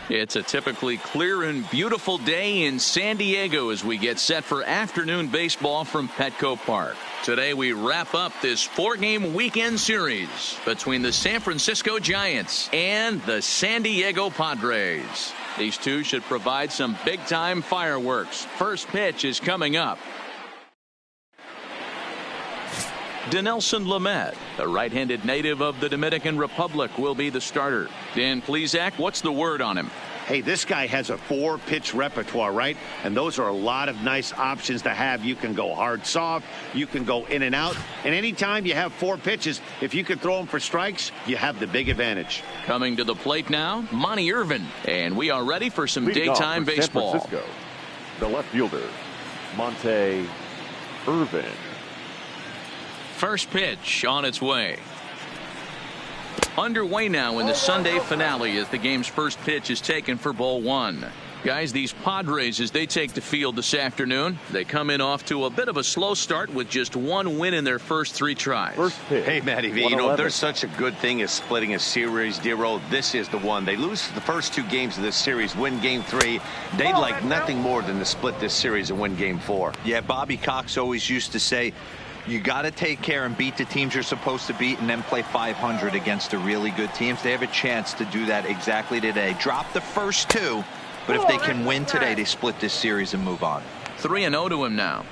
It's a typically clear and beautiful day in San Diego as we get set for afternoon baseball from Petco Park. Today we wrap up this 4-game weekend series between the San Francisco Giants and the San Diego Padres. These two should provide some big-time fireworks. First pitch is coming up. Dinelson Lamet, the right-handed native of the Dominican Republic, will be the starter. Dan Plesac, what's the word on him? Hey, this guy has a 4-pitch repertoire, right? And those are a lot of nice options to have. You can go hard, soft. You can go in and out. And anytime you have 4 pitches, if you can throw them for strikes, you have the big advantage. Coming to the plate now, Monty Irvin. And we are ready for some daytime baseball. San Francisco, the left fielder, Monte Irvin. First pitch on its way. Underway now in the Sunday finale as the game's first pitch is taken for ball 1. Guys, these Padres, as they take the field this afternoon, they come in off to a bit of a slow start with just 1 win in their first 3 tries. First pitch, hey, Matty V, you know, there's such a good thing as splitting a series, Dero. This is the one. They lose the first 2 games of this series, win game 3. They'd like nothing more than to split this series and win game 4. Yeah, Bobby Cox always used to say, you got to take care and beat the teams you're supposed to beat and then play 500 against the really good teams. They have a chance to do that exactly today. Drop the first 2, but if they can win today, they split this series and move on. 3-0 to him now.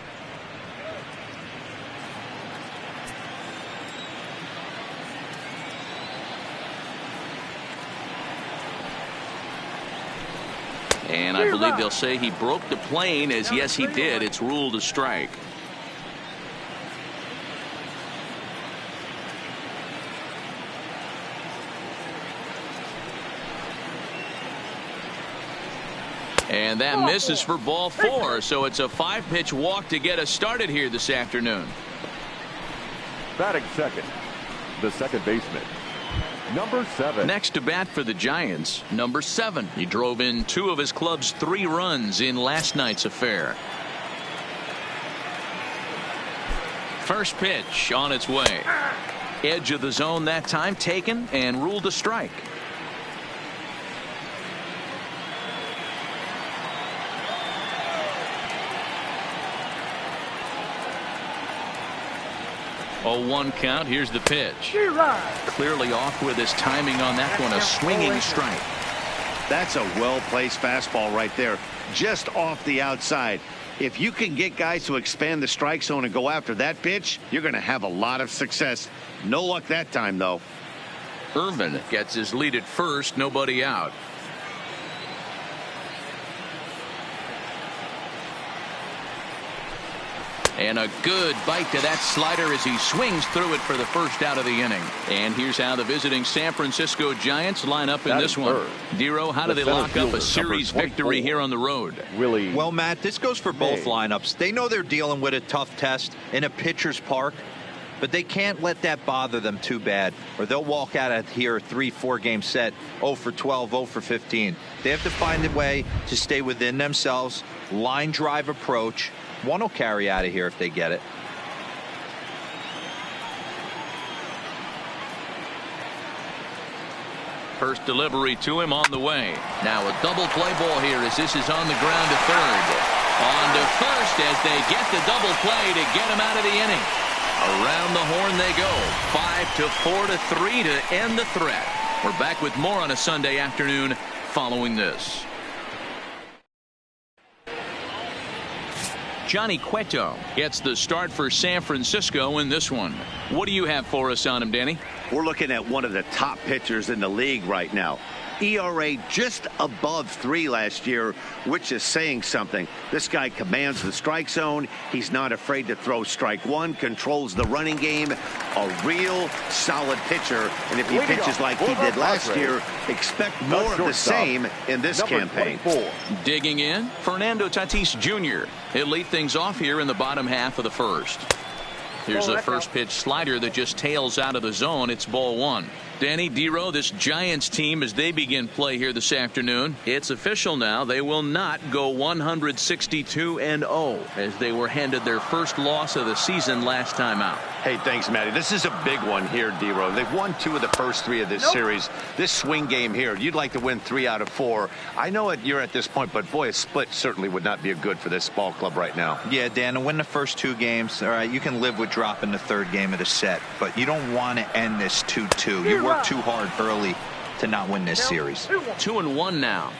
And I believe they'll say he broke the plane, as yes, he did. It's ruled a strike. And that misses for ball 4, so it's a 5-pitch walk to get us started here this afternoon. Batting second, the second baseman, number 7. Next to bat for the Giants, number 7. He drove in 2 of his club's 3 runs in last night's affair. First pitch on its way. Edge of the zone that time taken and ruled a strike. Oh, 1 count. Here's the pitch. Clearly off with his timing on that one. A swinging strike. That's a well-placed fastball right there, just off the outside. If you can get guys to expand the strike zone and go after that pitch, you're going to have a lot of success. No luck that time, though. Irvin gets his lead at first. Nobody out. And a good bite to that slider as he swings through it for the first out of the inning. And here's how the visiting San Francisco Giants line up in this one. Dero, how do they lock up a series victory here on the road? Well, Matt, this goes for both lineups. They know they're dealing with a tough test in a pitcher's park, but they can't let that bother them too bad, or they'll walk out of here 3-4 game set 0 for 12, 0 for 15. They have to find a way to stay within themselves, line drive approach. One will carry out of here if they get it. First delivery to him on the way. Now a double play ball here as this is on the ground to third. On to first as they get the double play to get him out of the inning. Around the horn they go. 5-4-3 to end the threat. We're back with more on a Sunday afternoon following this. Johnny Cueto gets the start for San Francisco in this one. What do you have for us on him, Danny? We're looking at one of the top pitchers in the league right now. ERA just above 3 last year, which is saying something. This guy commands the strike zone. He's not afraid to throw strike 1, controls the running game. A real solid pitcher. And if he pitches like he did last year, expect more of the same in this campaign. Digging in, Fernando Tatis Jr. He'll lead things off here in the bottom half of the first. Here's a first pitch slider that just tails out of the zone. It's ball 1. Danny Dero, this Giants team, as they begin play here this afternoon, it's official now. They will not go 162-0 as they were handed their first loss of the season last time out. Hey, thanks, Matty. This is a big one here, Dero. They've won 2 of the first 3 of this series. This swing game here, you'd like to win 3 out of 4. I know you're at this point, but boy, a split certainly would not be good for this ball club right now. Yeah, Dan, to win the first 2 games, all right, you can live with dropping the 3rd game of the set, but you don't want to end this 2-2. You work too hard early to not win this series. 2-1 now.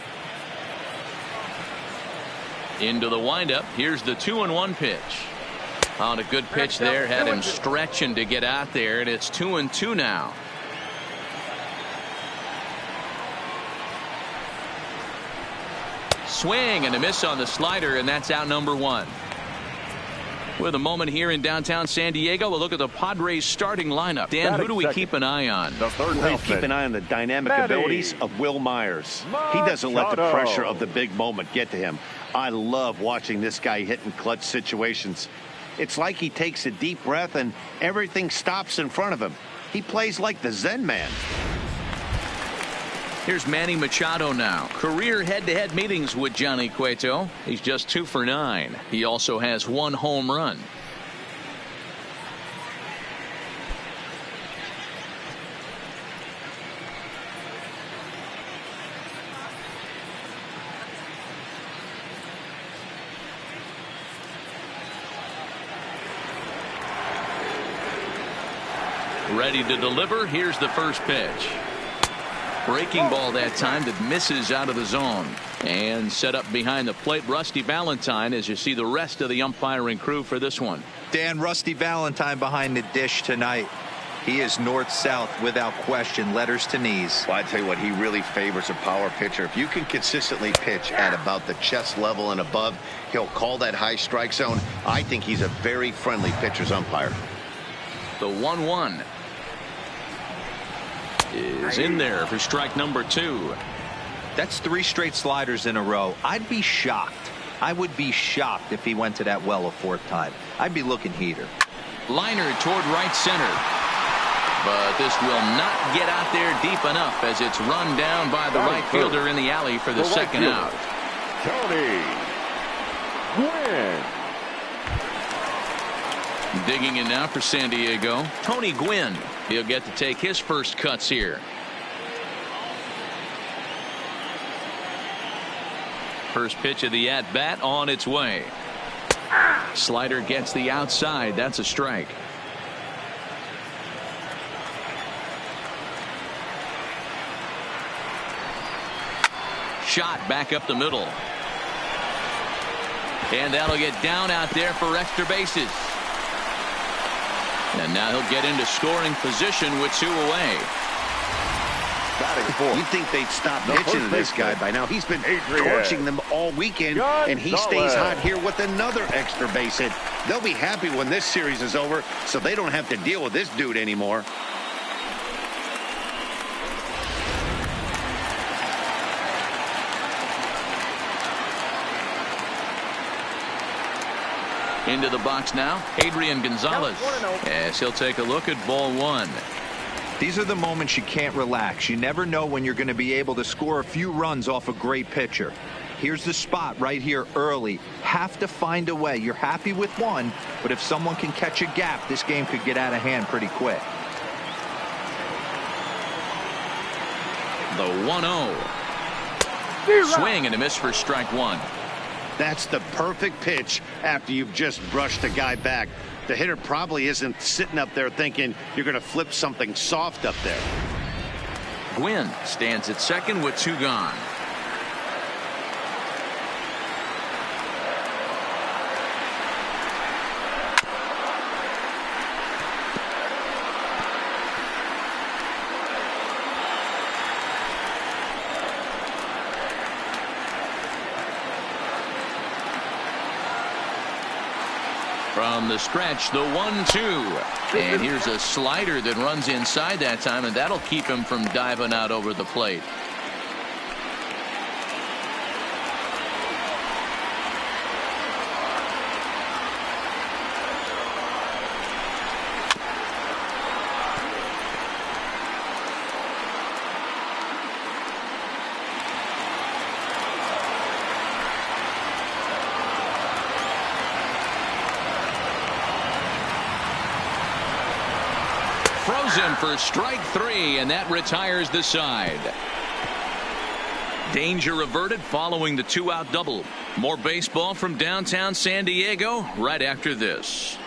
Into the windup. Here's the 2-1 pitch. On a good pitch there, had him stretching to get out there, and it's 2-2 now. Swing and a miss on the slider, and that's out number 1. With a moment here in downtown San Diego, we'll look at the Padres starting lineup. Dan, who do we keep an eye on? We keep an eye on the dynamic abilities of Will Myers. He doesn't let the pressure of the big moment get to him. I love watching this guy hit in clutch situations. It's like he takes a deep breath and everything stops in front of him. He plays like the Zen man. Here's Manny Machado now. Career head-to-head meetings with Johnny Cueto. He's just 2 for 9. He also has 1 home run. Ready to deliver. Here's the first pitch. Breaking ball that time that misses out of the zone. And set up behind the plate, Rusty Valentine, as you see the rest of the umpiring crew for this one. Dan, Rusty Valentine behind the dish tonight. He is north-south without question, letters to knees. Well, I tell you what, he really favors a power pitcher. If you can consistently pitch at about the chest level and above, he'll call that high strike zone. I think he's a very friendly pitcher's umpire. The 1-1 is in there for strike number 2. That's 3 straight sliders in a row. I'd be shocked. I would be shocked if he went to that well a 4th time. I'd be looking heater. Liner toward right center. But this will not get out there deep enough as it's run down by the right fielder in the alley for the second out. Tony Gwynn. Digging in now for San Diego, Tony Gwynn. He'll get to take his first cuts here. First pitch of the at-bat on its way. Slider gets the outside. That's a strike. Shot back up the middle. And that'll get down out there for extra bases. And now he'll get into scoring position with 2 away. You'd think they'd stop pitching to this guy by now. He's been torching them all weekend, and he stays hot here with another extra base hit. They'll be happy when this series is over, so they don't have to deal with this dude anymore. Into the box now, Adrian Gonzalez, as he'll take a look at ball 1. These are the moments you can't relax. You never know when you're going to be able to score a few runs off a great pitcher. Here's the spot right here early. Have to find a way. You're happy with 1, but if someone can catch a gap, this game could get out of hand pretty quick. The 1-0. Swing and a miss for strike 1. That's the perfect pitch after you've just brushed a guy back. The hitter probably isn't sitting up there thinking you're going to flip something soft up there. Gwynn stands at second with 2 gone. From the stretch, the 1-2. And here's a slider that runs inside that time, and that'll keep him from diving out over the plate. throws him for strike 3, and that retires the side. Danger averted following the 2-out double. More baseball from downtown San Diego right after this.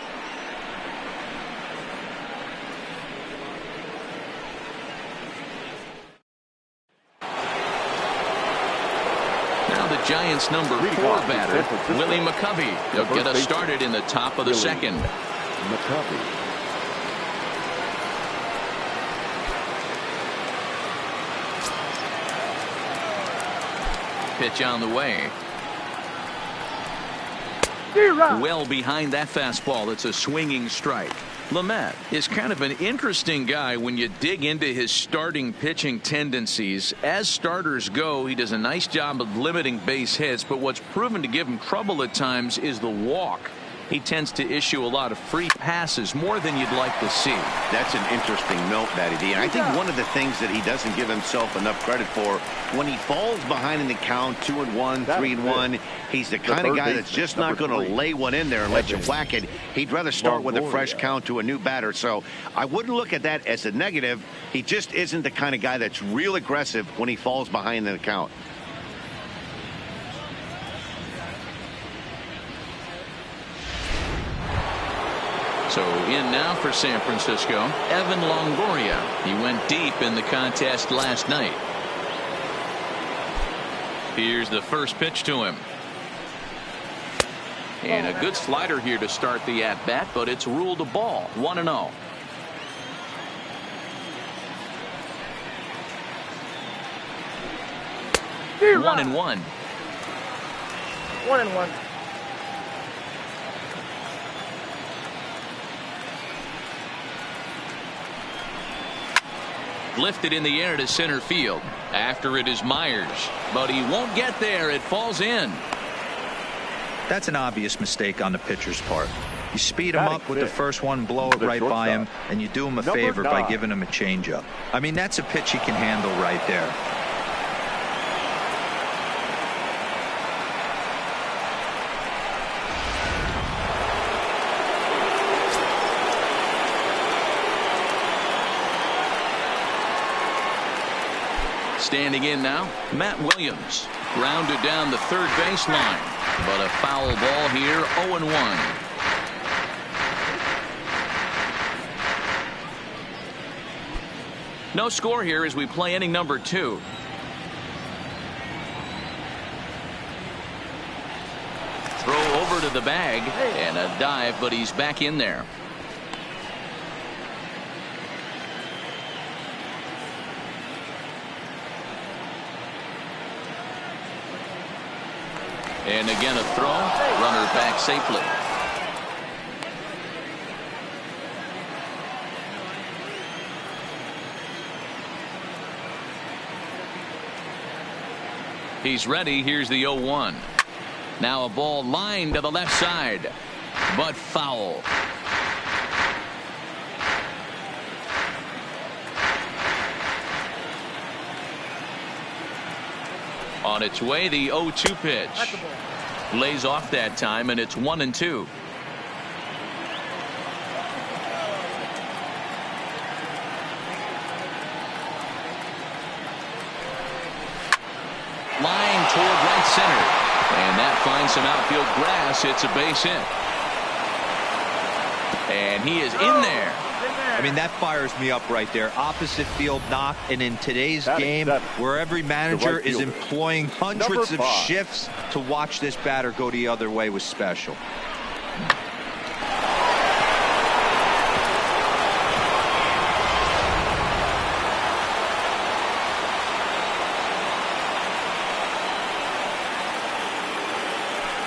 Now the Giants' number 4 batter, Willie McCovey. He'll get us started in the top of the second. McCovey. Pitch on the way. Well behind that fastball. It's a swinging strike. Lamet is kind of an interesting guy when you dig into his starting pitching tendencies. As starters go, he does a nice job of limiting base hits, but what's proven to give him trouble at times is the walk. He tends to issue a lot of free passes, more than you'd like to see. That's an interesting note, Matty D. And I think one of the things that he doesn't give himself enough credit for, when he falls behind in the count, 2-1, 3-1, he's the kind of guy that's just not going to lay one in there and let you whack it. He'd rather start with a fresh count to a new batter. So I wouldn't look at that as a negative. He just isn't the kind of guy that's real aggressive when he falls behind in the count. So in now for San Francisco, Evan Longoria. He went deep in the contest last night. Here's the first pitch to him. And a good slider here to start the at-bat, but it's ruled a ball. 1-0. One and one. 1-1. Lifted in the air to center field. After it is Myers, but he won't get there. It falls in. That's an obvious mistake on the pitcher's part. You speed him up with the first one, blow it right by him, and you do him a favor by giving him a changeup. I mean, that's a pitch he can handle right there. Standing in now, Matt Williams. Grounded down the third baseline, but a foul ball here. 0-1. No score here as we play inning number 2. Throw over to the bag and a dive, but he's back in there. And again a throw. Runner back safely. He's ready. Here's the 0-1. Now a ball lined to the left side, but foul. On its way, the 0-2 pitch. Lays off that time, and it's 1-2. Line toward right center. And that finds some outfield grass. It's a base hit. And he is in there. I mean, that fires me up right there. Opposite field knock, and in today's game, where every manager is employing hundreds of shifts to watch this batter go the other way, was special.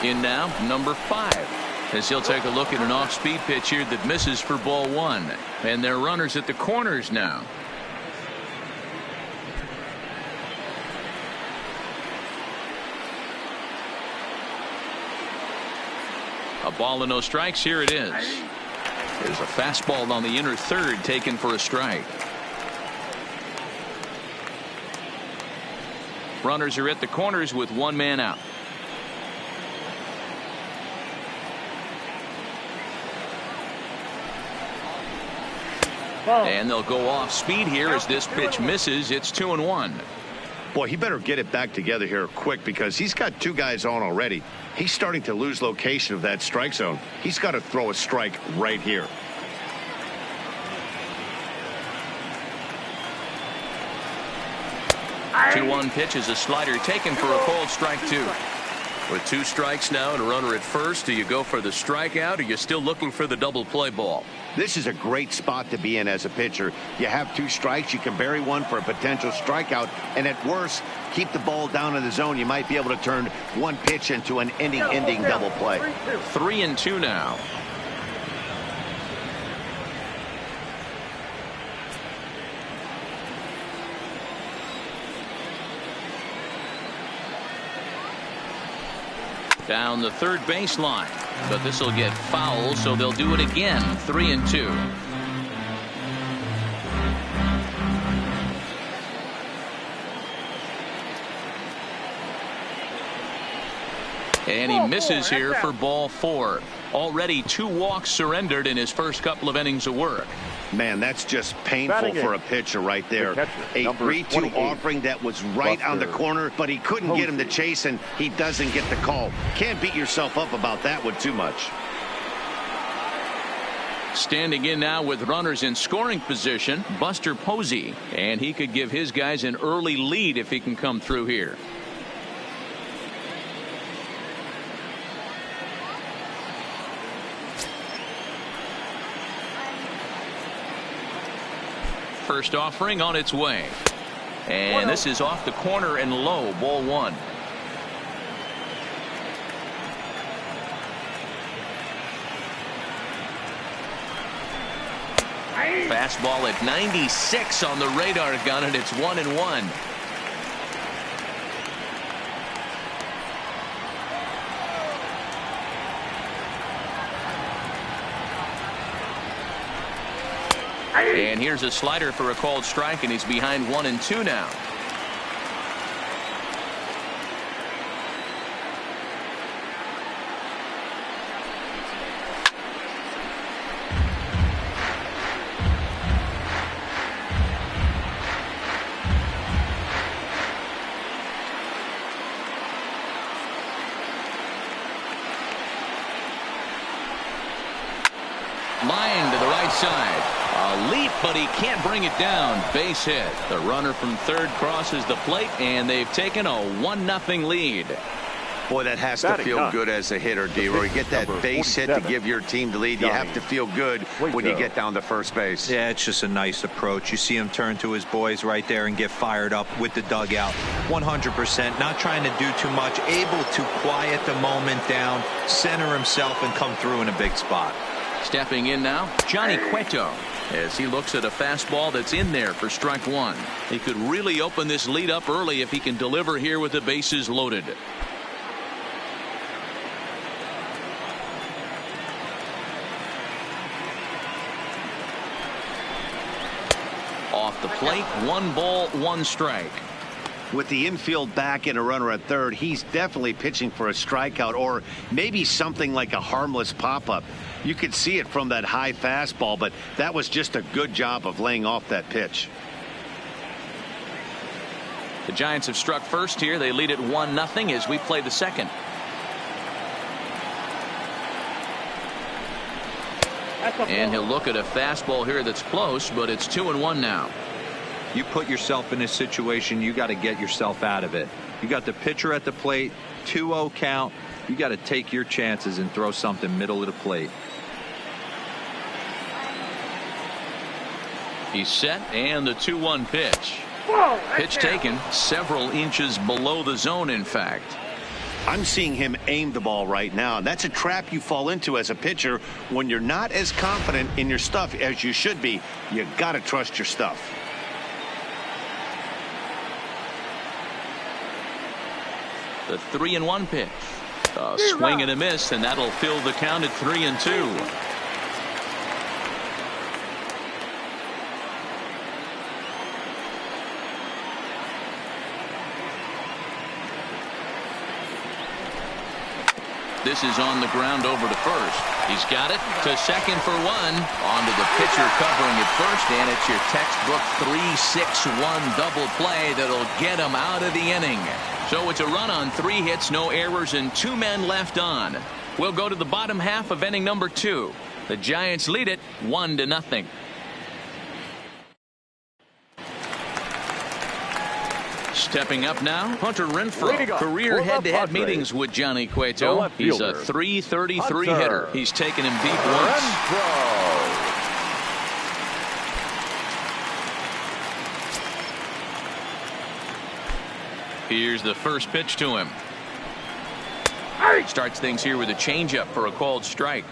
In now, number 5, as he'll take a look at an off-speed pitch here that misses for ball 1. And they're runners at the corners now. A ball and no strikes. Here it is. There's a fastball on the inner third taken for a strike. Runners are at the corners with one man out. And they'll go off speed here as this pitch misses. It's 2-1. Boy, he better get it back together here quick because he's got two guys on already. He's starting to lose location of that strike zone. He's got to throw a strike right here. The 2-1 pitch is a slider taken for a called strike 2. With 2 strikes now and a runner at first, do you go for the strikeout or are you still looking for the double play ball? This is a great spot to be in as a pitcher. You have 2 strikes, you can bury one for a potential strikeout, and at worst, keep the ball down in the zone. You might be able to turn one pitch into an inning-ending double play. 3-2 now. Down the third baseline, but this will get foul, so they'll do it again. 3-2. And he misses here for ball 4. Already 2 walks surrendered in his first couple of innings of work. Man, that's just painful for a pitcher right there. A 3-2 offering that was right on the corner, but he couldn't get him to chase, and he doesn't get the call. Can't beat yourself up about that one too much. Standing in now with runners in scoring position, Buster Posey, and he could give his guys an early lead if he can come through here. First offering on its way, and this is off the corner and low. Ball 1. Fastball at 96 on the radar gun, and it's 1-1. And here's a slider for a called strike, and he's behind 1-2 now. Line to the right side. A leap, but he can't bring it down. Base hit. The runner from third crosses the plate, and they've taken a 1-0 lead. Boy, that has to feel good as a hitter, D-Roy. You get that base hit to give your team the lead. You have to feel good when you get down to first base. Yeah, it's just a nice approach. You see him turn to his boys right there and get fired up with the dugout. 100%. Not trying to do too much. Able to quiet the moment down, center himself, and come through in a big spot. Stepping in now, Johnny Cueto, as he looks at a fastball that's in there for strike 1. He could really open this lead up early if he can deliver here with the bases loaded. Off the plate, 1 ball, 1 strike. With the infield back and a runner at third, he's definitely pitching for a strikeout or maybe something like a harmless pop-up. You could see it from that high fastball, but that was just a good job of laying off that pitch. The Giants have struck first here. They lead it 1-0 as we play the second. And he'll look at a fastball here that's close, but it's 2-1 now. You put yourself in this situation, you got to get yourself out of it. You got the pitcher at the plate, 2-0 count. You got to take your chances and throw something middle of the plate. He's set, and the 2-1 pitch. Pitch taken several inches below the zone, in fact. I'm seeing him aim the ball right now. That's a trap you fall into as a pitcher when you're not as confident in your stuff as you should be. You got to trust your stuff. The 3-1 pitch. A swing and a miss, and that'll fill the count at 3-2. This is on the ground over to first. He's got it to second for one. On to the pitcher covering at first, and it's your textbook 3-6-1 double play that'll get him out of the inning. So it's a run on 3 hits, no errors, and 2 men left on. We'll go to the bottom half of inning number 2. The Giants lead it 1-0. Stepping up now, Hunter Renfroe. Career head-to-head meetings with Johnny Cueto. He's a .333 hitter. He's taken him deep once. Here's the first pitch to him. Starts things here with a changeup for a called strike.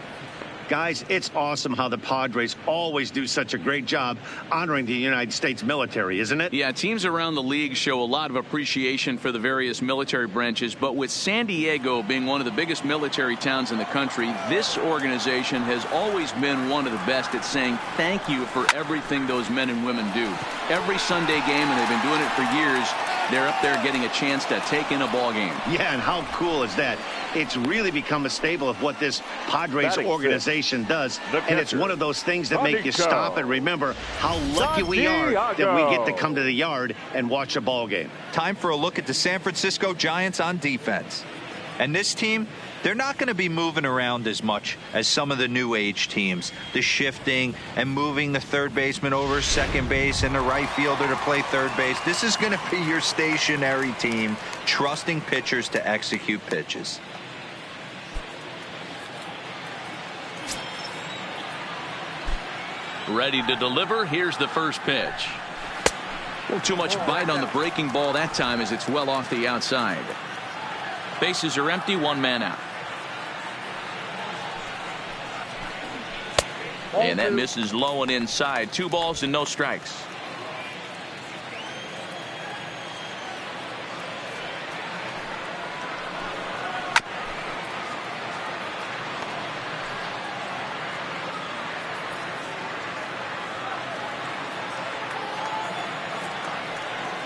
Guys, it's awesome how the Padres always do such a great job honoring the United States military, isn't it? Yeah, teams around the league show a lot of appreciation for the various military branches, but with San Diego being one of the biggest military towns in the country, this organization has always been one of the best at saying thank you for everything those men and women do. Every Sunday game, and they've been doing it for years, they're up there getting a chance to take in a ball game. Yeah, and how cool is that? It's really become a staple of what this Padres organization does, and it's one of those things that make you stop and remember how lucky we are that we get to come to the yard and watch a ball game. Time for a look at the San Francisco Giants on defense. And this team, they're not going to be moving around as much as some of the new age teams. The shifting and moving the third baseman over second base and the right fielder to play third base. This is going to be your stationary team, trusting pitchers to execute pitches. Ready to deliver. Here's the first pitch. Well, too much bite on the breaking ball that time as it's well off the outside. Bases are empty, 1 man out. And that misses low and inside. 2 balls and no strikes.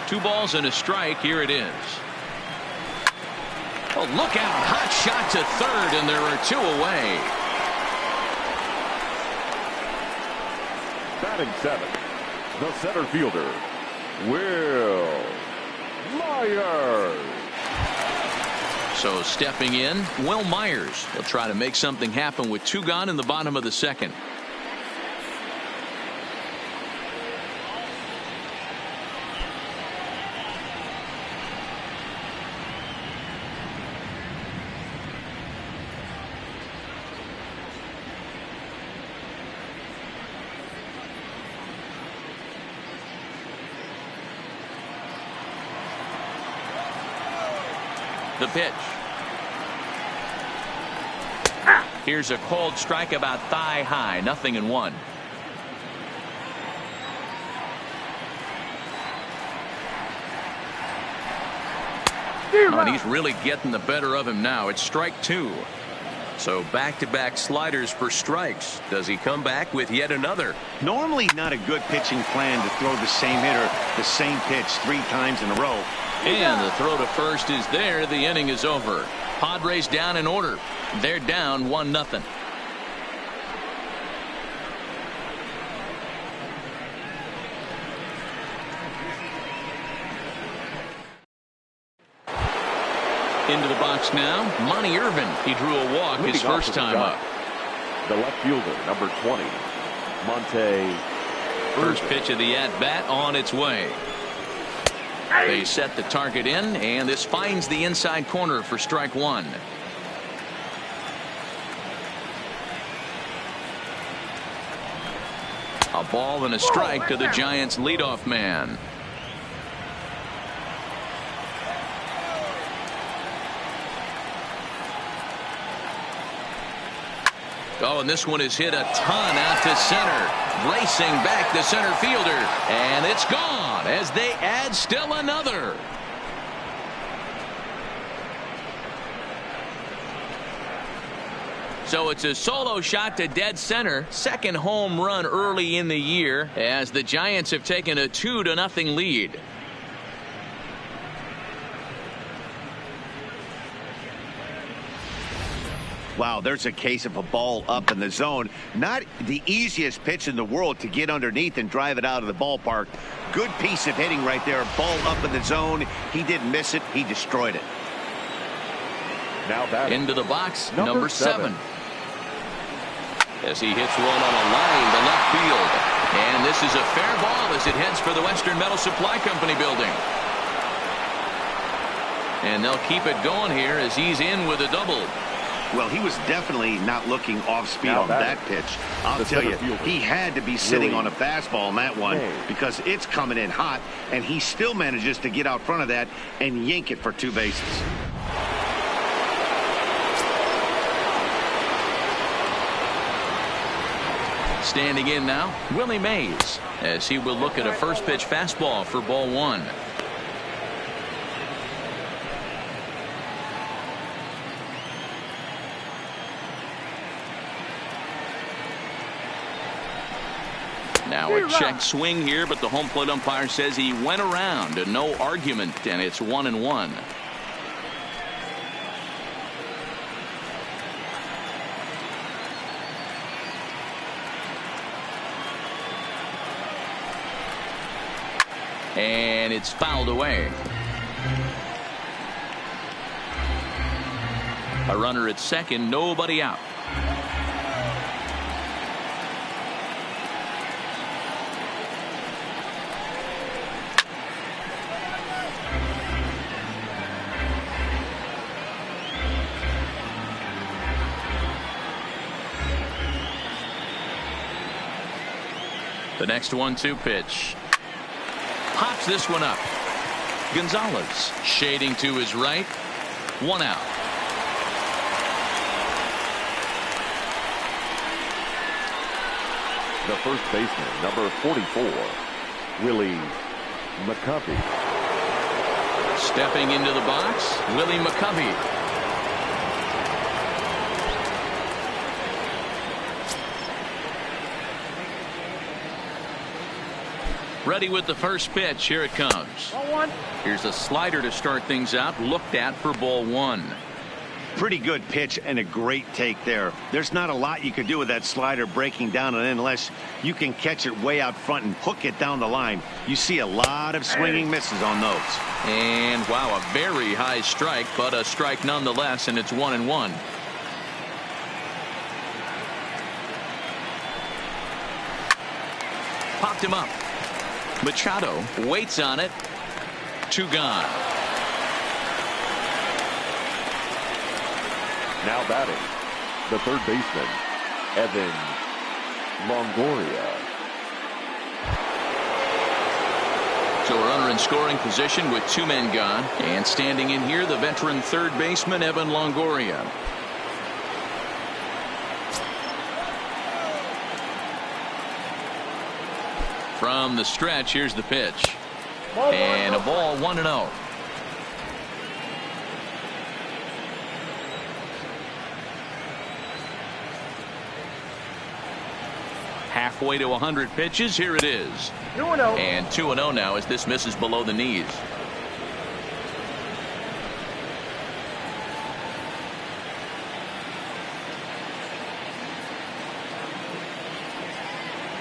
Two balls and a strike. Here it is. Oh, look out. Hot shot to third, and there are 2 away. Batting 7th, the center fielder, Will Myers. So stepping in, Will Myers will try to make something happen with 2 gone in the bottom of the second. The pitch. Here's a called strike about thigh high. 0-1. And he's really getting the better of him now. It's strike 2. So back-to-back sliders for strikes. Does he come back with yet another? Normally not a good pitching plan to throw the same hitter the same pitch 3 times in a row. And the throw to first is there. The inning is over. Padres down in order. They're down 1-0. Into the box now, Monty Irvin. He drew a walk his first time up. The left fielder, number 20, Monte. First pitch of the at-bat on its way. They set the target in, and this finds the inside corner for strike 1. A ball and a strike to the Giants' leadoff man. Oh, and this one is hit a ton out to center. Racing back the center fielder. And it's gone as they add still another. So it's a solo shot to dead center. Second home run early in the year as the Giants have taken a 2-0 lead. Wow, there's a case of a ball up in the zone. Not the easiest pitch in the world to get underneath and drive it out of the ballpark. Good piece of hitting right there. Ball up in the zone. He didn't miss it. He destroyed it. Now batting. Into the box, number 7. As he hits one on a line to left field. And this is a fair ball as it heads for the Western Metal Supply Company building. And they'll keep it going here as he's in with a double. Well, he was definitely not looking off speed on that pitch. I'll tell you, he had to be sitting on a fastball on that one because it's coming in hot, and he still manages to get out front of that and yank it for 2 bases. Standing in now, Willie Mays, as he will look at a first pitch fastball for ball 1. Now a check swing here, but the home plate umpire says he went around, and no argument, and it's 1-1. And it's fouled away. A runner at second, nobody out. The next 1-2 pitch. Pops this one up. Gonzalez shading to his right. 1 out. The first baseman, number 44, Willie McCovey. Stepping into the box, Willie McCovey. Ready with the first pitch. Here it comes. Here's a slider to start things out. Looked at for ball 1. Pretty good pitch and a great take there. There's not a lot you can do with that slider breaking down and in unless you can catch it way out front and hook it down the line. You see a lot of swinging misses on those. And wow, a very high strike, but a strike nonetheless, and it's 1-1. Popped him up. Machado waits on it. 2 gone. Now batting, the third baseman, Evan Longoria. So a runner in scoring position with 2 men gone. And standing in here, the veteran third baseman, Evan Longoria. From the stretch, here's the pitch. And a ball, 1-0. Halfway to 100 pitches. Here it is. 2-0. And 2-0 now as this misses below the knees.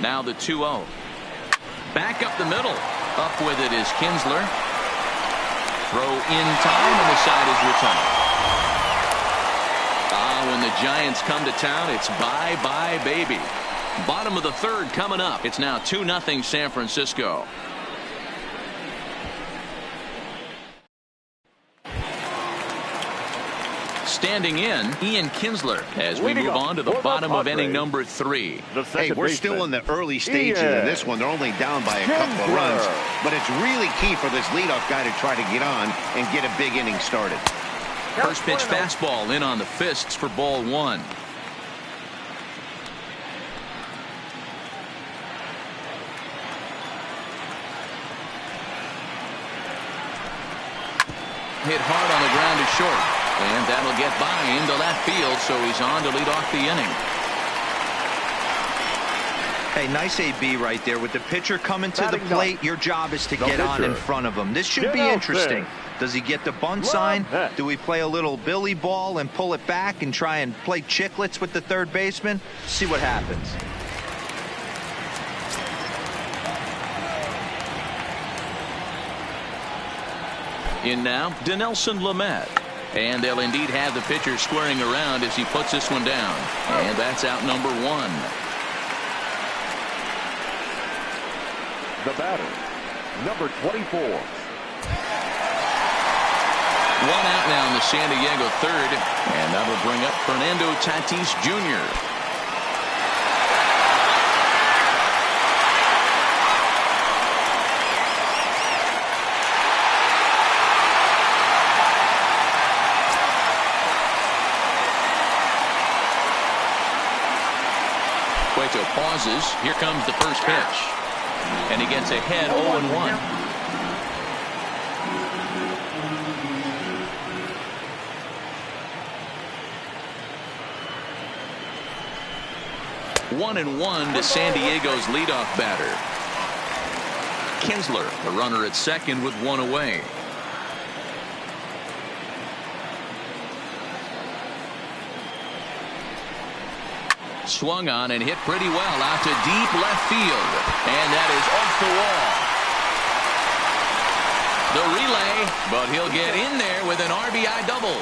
Now the 2-0. Back up the middle. Up with it is Kinsler. Throw in time, and the side is retired. When the Giants come to town, it's bye-bye, baby. Bottom of the third coming up. It's now 2-0 San Francisco. Standing in, Ian Kinsler as we move on to the bottom of inning number 3. Hey, we're still in the early stages of this one. They're only down by a couple of runs, but it's really key for this leadoff guy to try to get on and get a big inning started. First pitch fastball in on the fists for ball 1. Hit hard on the ground to short. And that'll get by into left field, so he's on to lead off the inning. Hey, nice AB right there. With the pitcher coming to the plate, your job is to get on in front of him. This should be interesting. Does he get the bunt sign? Do we play a little billy ball and pull it back and try and play chicklets with the third baseman? See what happens. In now, Dinelson Lamet. And they'll indeed have the pitcher squaring around as he puts this one down. And that's out number 1. The batter, number 24. 1 out now in the San Diego third. And that'll bring up Fernando Tatis Jr. Cueto pauses. Here comes the first pitch. And he gets ahead 0-1. One and one to San Diego's leadoff batter. Kinsler, the runner at second with 1 away. Swung on and hit pretty well out to deep left field. And that is off the wall. The relay, but he'll get in there with an RBI double.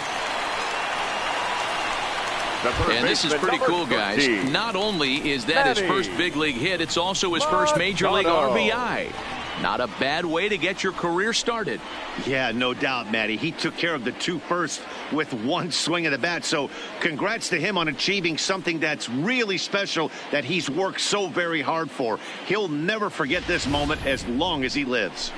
And this is pretty cool, guys. Not only is that his first big league hit, it's also his first major league RBI. Not a bad way to get your career started. Yeah, no doubt, Matty. He took care of the 2 first with 1 swing of the bat. So congrats to him on achieving something that's really special that he's worked so very hard for. He'll never forget this moment as long as he lives.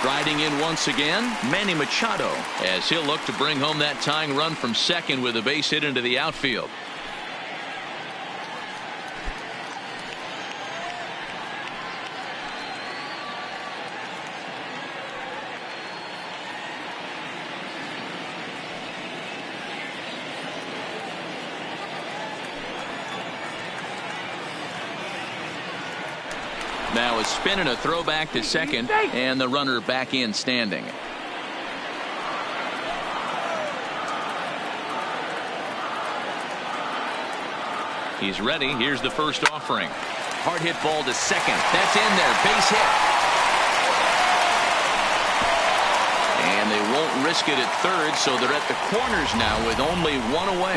Riding in once again, Manny Machado, as he'll look to bring home that tying run from second with a base hit into the outfield. Now a spin and a throw back to second, and the runner back in standing. He's ready. Here's the first offering. Hard hit ball to second. That's in there. Base hit. And they won't risk it at third, so they're at the corners now with only 1 away.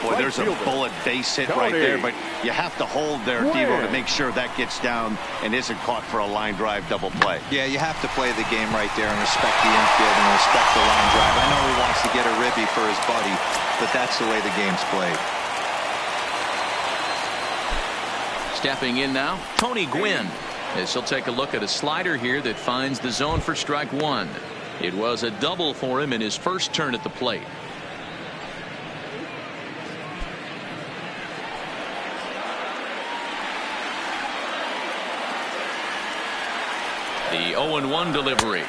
Boy, there's a bullet base hit right there, but you have to hold there, Devo, to make sure that gets down and isn't caught for a line drive double play. Yeah, you have to play the game right there and respect the infield and respect the line drive. I know he wants to get a ribby for his buddy, but that's the way the game's played. Stepping in now, Tony Gwynn, as he'll take a look at a slider here that finds the zone for strike 1. It was a double for him in his first turn at the plate. The 0-1 delivery.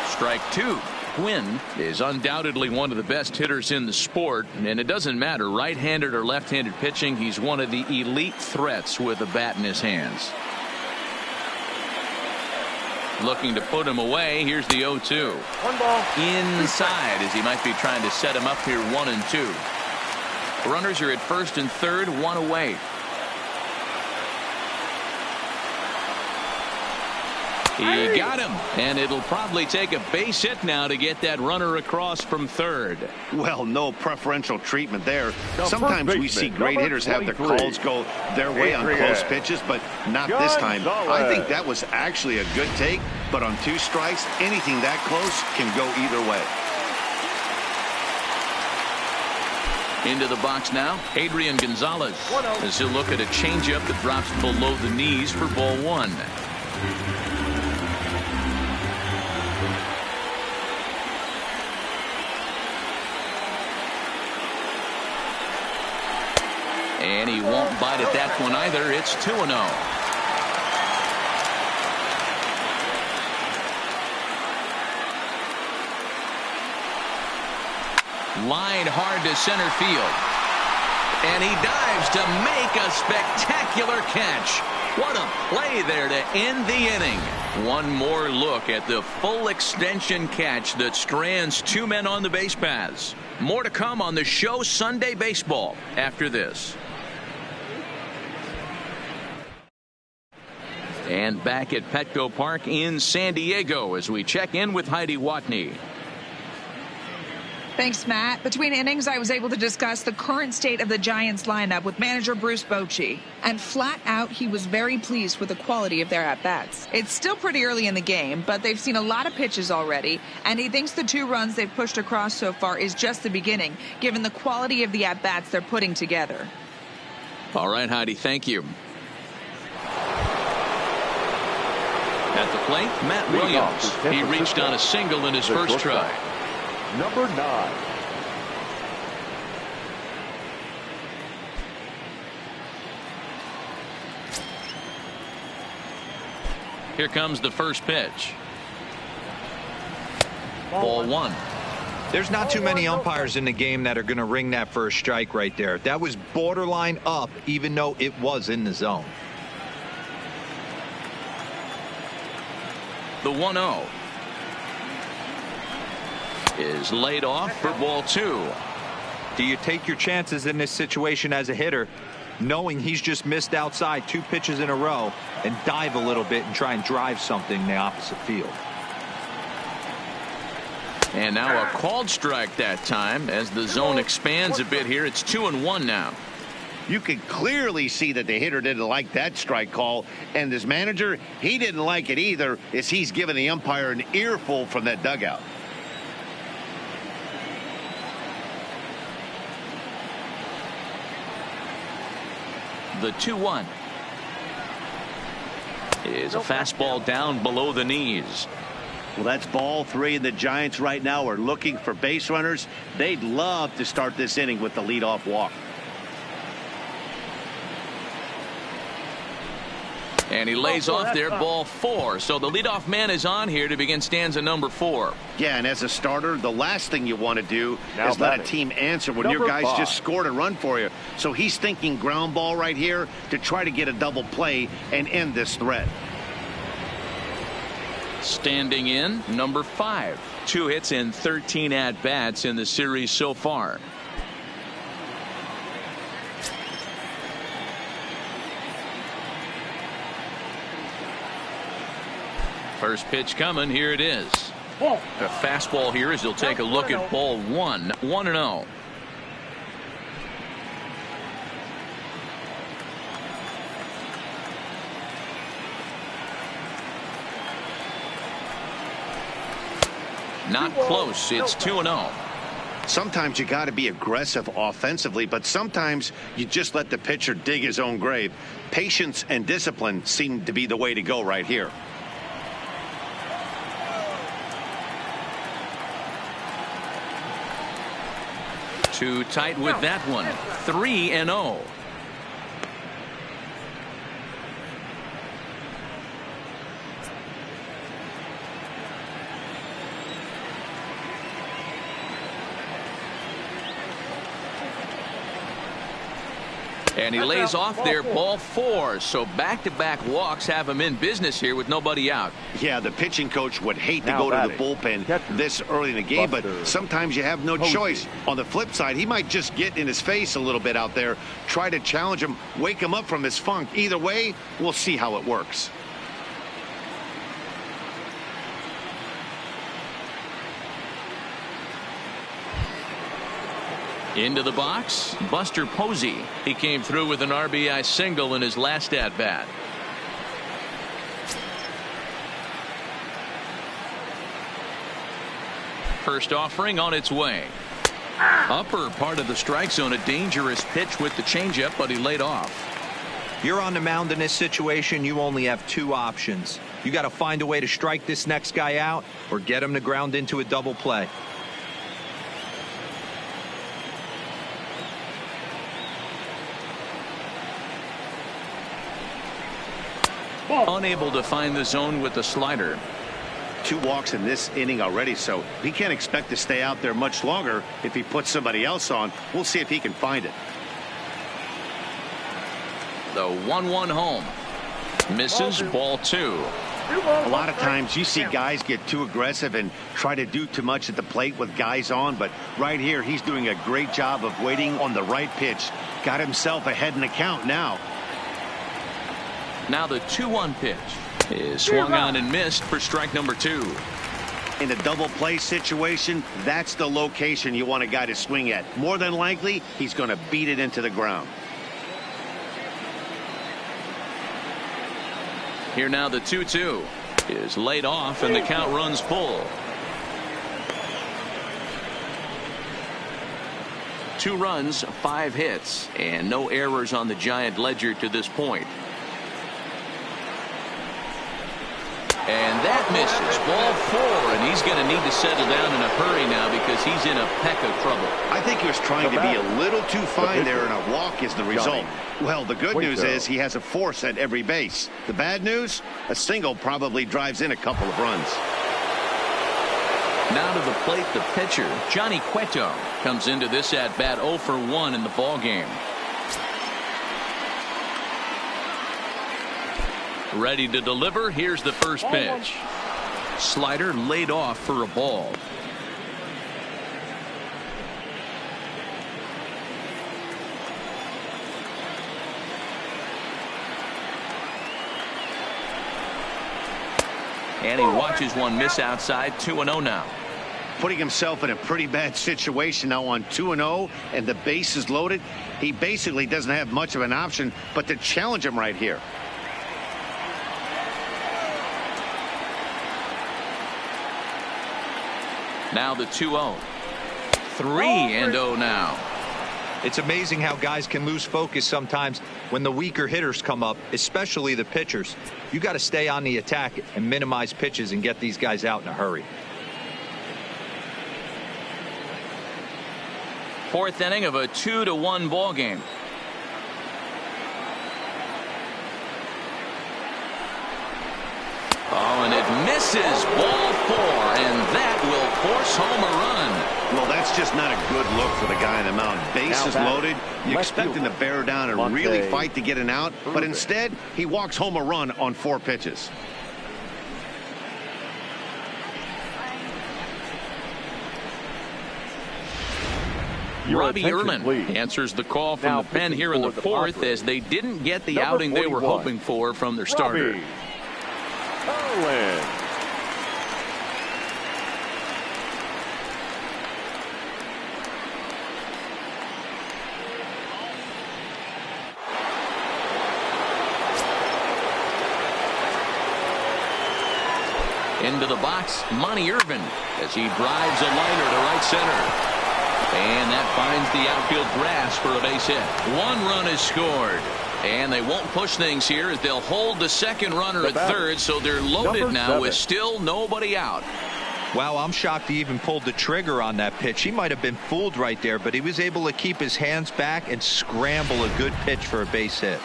Strike 2. Gwynn is undoubtedly one of the best hitters in the sport, and it doesn't matter right-handed or left-handed pitching. He's one of the elite threats with a bat in his hands. Looking to put him away. Here's the 0-2. 1 ball. Inside as he might be trying to set him up here 1 and 2. Runners are at first and third, 1 away. He got him, and it'll probably take a base hit now to get that runner across from third. Well, no preferential treatment there. Sometimes we see great hitters have their calls go their way on close pitches, but not this time. I think that was actually a good take, but on 2 strikes, anything that close can go either way. Into the box now, Adrian Gonzalez, as he'll look at a changeup that drops below the knees for ball 1. And he won't bite at that one either. It's 2-0. Line hard to center field. And he dives to make a spectacular catch. What a play there to end the inning. One more look at the full extension catch that strands two men on the base paths. More to come on the show Sunday Baseball after this. And back at Petco Park in San Diego as we check in with Heidi Watney. Thanks, Matt. Between innings, I was able to discuss the current state of the Giants lineup with manager Bruce Bochy. And flat out, he was very pleased with the quality of their at-bats. It's still pretty early in the game, but they've seen a lot of pitches already. And he thinks the 2 runs they've pushed across so far is just the beginning, given the quality of the at-bats they're putting together. All right, Heidi, thank you. At the plate, Matt Williams. He reached on a single in his first try. Number 9. Here comes the first pitch. Ball 1. There's not too many umpires in the game that are going to ring that first strike right there. That was borderline up, even though it was in the zone. The 1-0 is laid off for ball 2. Do you take your chances in this situation as a hitter, knowing he's just missed outside 2 pitches in a row, and dive a little bit and try and drive something in the opposite field? And now a called strike that time as the zone expands a bit here. It's 2-1 now. You could clearly see that the hitter didn't like that strike call, and his manager, he didn't like it either, as he's giving the umpire an earful from that dugout. The 2-1 is a fastball down below the knees. Well, that's ball 3, and the Giants right now are looking for base runners. They'd love to start this inning with the leadoff walk. And he lays off there, ball 4. So the leadoff man is on here to begin stanza number 4. Yeah, and as a starter, the last thing you want to do is let a team answer when your guys just scored a run for you. So he's thinking ground ball right here to try to get a double play and end this threat. Standing in, number 5. 2 hits in 13 at-bats in the series so far. First pitch coming. Here it is. A fastball here as he'll take a look at ball 1. 1-0. Not close. It's 2-0. Sometimes you got to be aggressive offensively, but sometimes you just let the pitcher dig his own grave. Patience and discipline seem to be the way to go right here. Too tight with that one. 3-0. And he lays off there, ball 4. So back-to-back walks have him in business here with nobody out. Yeah, the pitching coach would hate to go to the bullpen this early in the game, but sometimes you have no choice. On the flip side, he might just get in his face a little bit out there, try to challenge him, wake him up from his funk. Either way, we'll see how it works. Into the box, Buster Posey. He came through with an RBI single in his last at-bat. First offering on its way. Upper part of the strike zone, a dangerous pitch with the changeup, but he laid off. You're on the mound in this situation. You only have 2 options. You got to find a way to strike this next guy out or get him to ground into a double play. Unable to find the zone with the slider. 2 walks in this inning already, so he can't expect to stay out there much longer. If he puts somebody else on, we'll see if he can find it. The 1-1 home. Misses, ball 2. A lot of times you see guys get too aggressive and try to do too much at the plate with guys on, but right here he's doing a great job of waiting on the right pitch. Got himself ahead in the count now. Now the 2-1 pitch is swung on and missed for strike number 2. In a double play situation, that's the location you want a guy to swing at. More than likely, he's going to beat it into the ground. Here now the 2-2 is laid off and the count runs full. 2 runs, 5 hits, and no errors on the Giant ledger to this point. And that misses, ball 4, and he's going to need to settle down in a hurry now because he's in a peck of trouble. I think he was trying to be a little too fine there, and a walk is the result. Well, the good news is he has a force at every base. The bad news, a single probably drives in a couple of runs. Now to the plate, the pitcher, Johnny Cueto, comes into this at-bat 0 for 1 in the ballgame. Ready to deliver. Here's the first pitch. Slider laid off for a ball. And he watches one miss outside. 2-0 now. Putting himself in a pretty bad situation now on 2-0, and the base is loaded. He basically doesn't have much of an option but to challenge him right here. Now the 2-0. 3-0 now. It's amazing how guys can lose focus sometimes when the weaker hitters come up, especially the pitchers. You got to stay on the attack and minimize pitches and get these guys out in a hurry. 4th inning of a 2-1 ball game. Oh, and it misses, ball 4, and that will force home a run. Well, that's just not a good look for the guy on the mound. Base is loaded. You expect him to bear down and really fight to get an out, but instead he walks home a run on 4 pitches. Robbie Erlin answers the call from the pen here in the 4th as they didn't get the outing they were hoping for from their starter. Into the box, Monty Irvin as he drives a liner to right center. And that finds the outfield grass for a base hit. 1 run is scored. And they won't push things here as they'll hold the second runner at third, so they're loaded now with still nobody out. Wow, I'm shocked he even pulled the trigger on that pitch. He might have been fooled right there, but he was able to keep his hands back and scramble a good pitch for a base hit.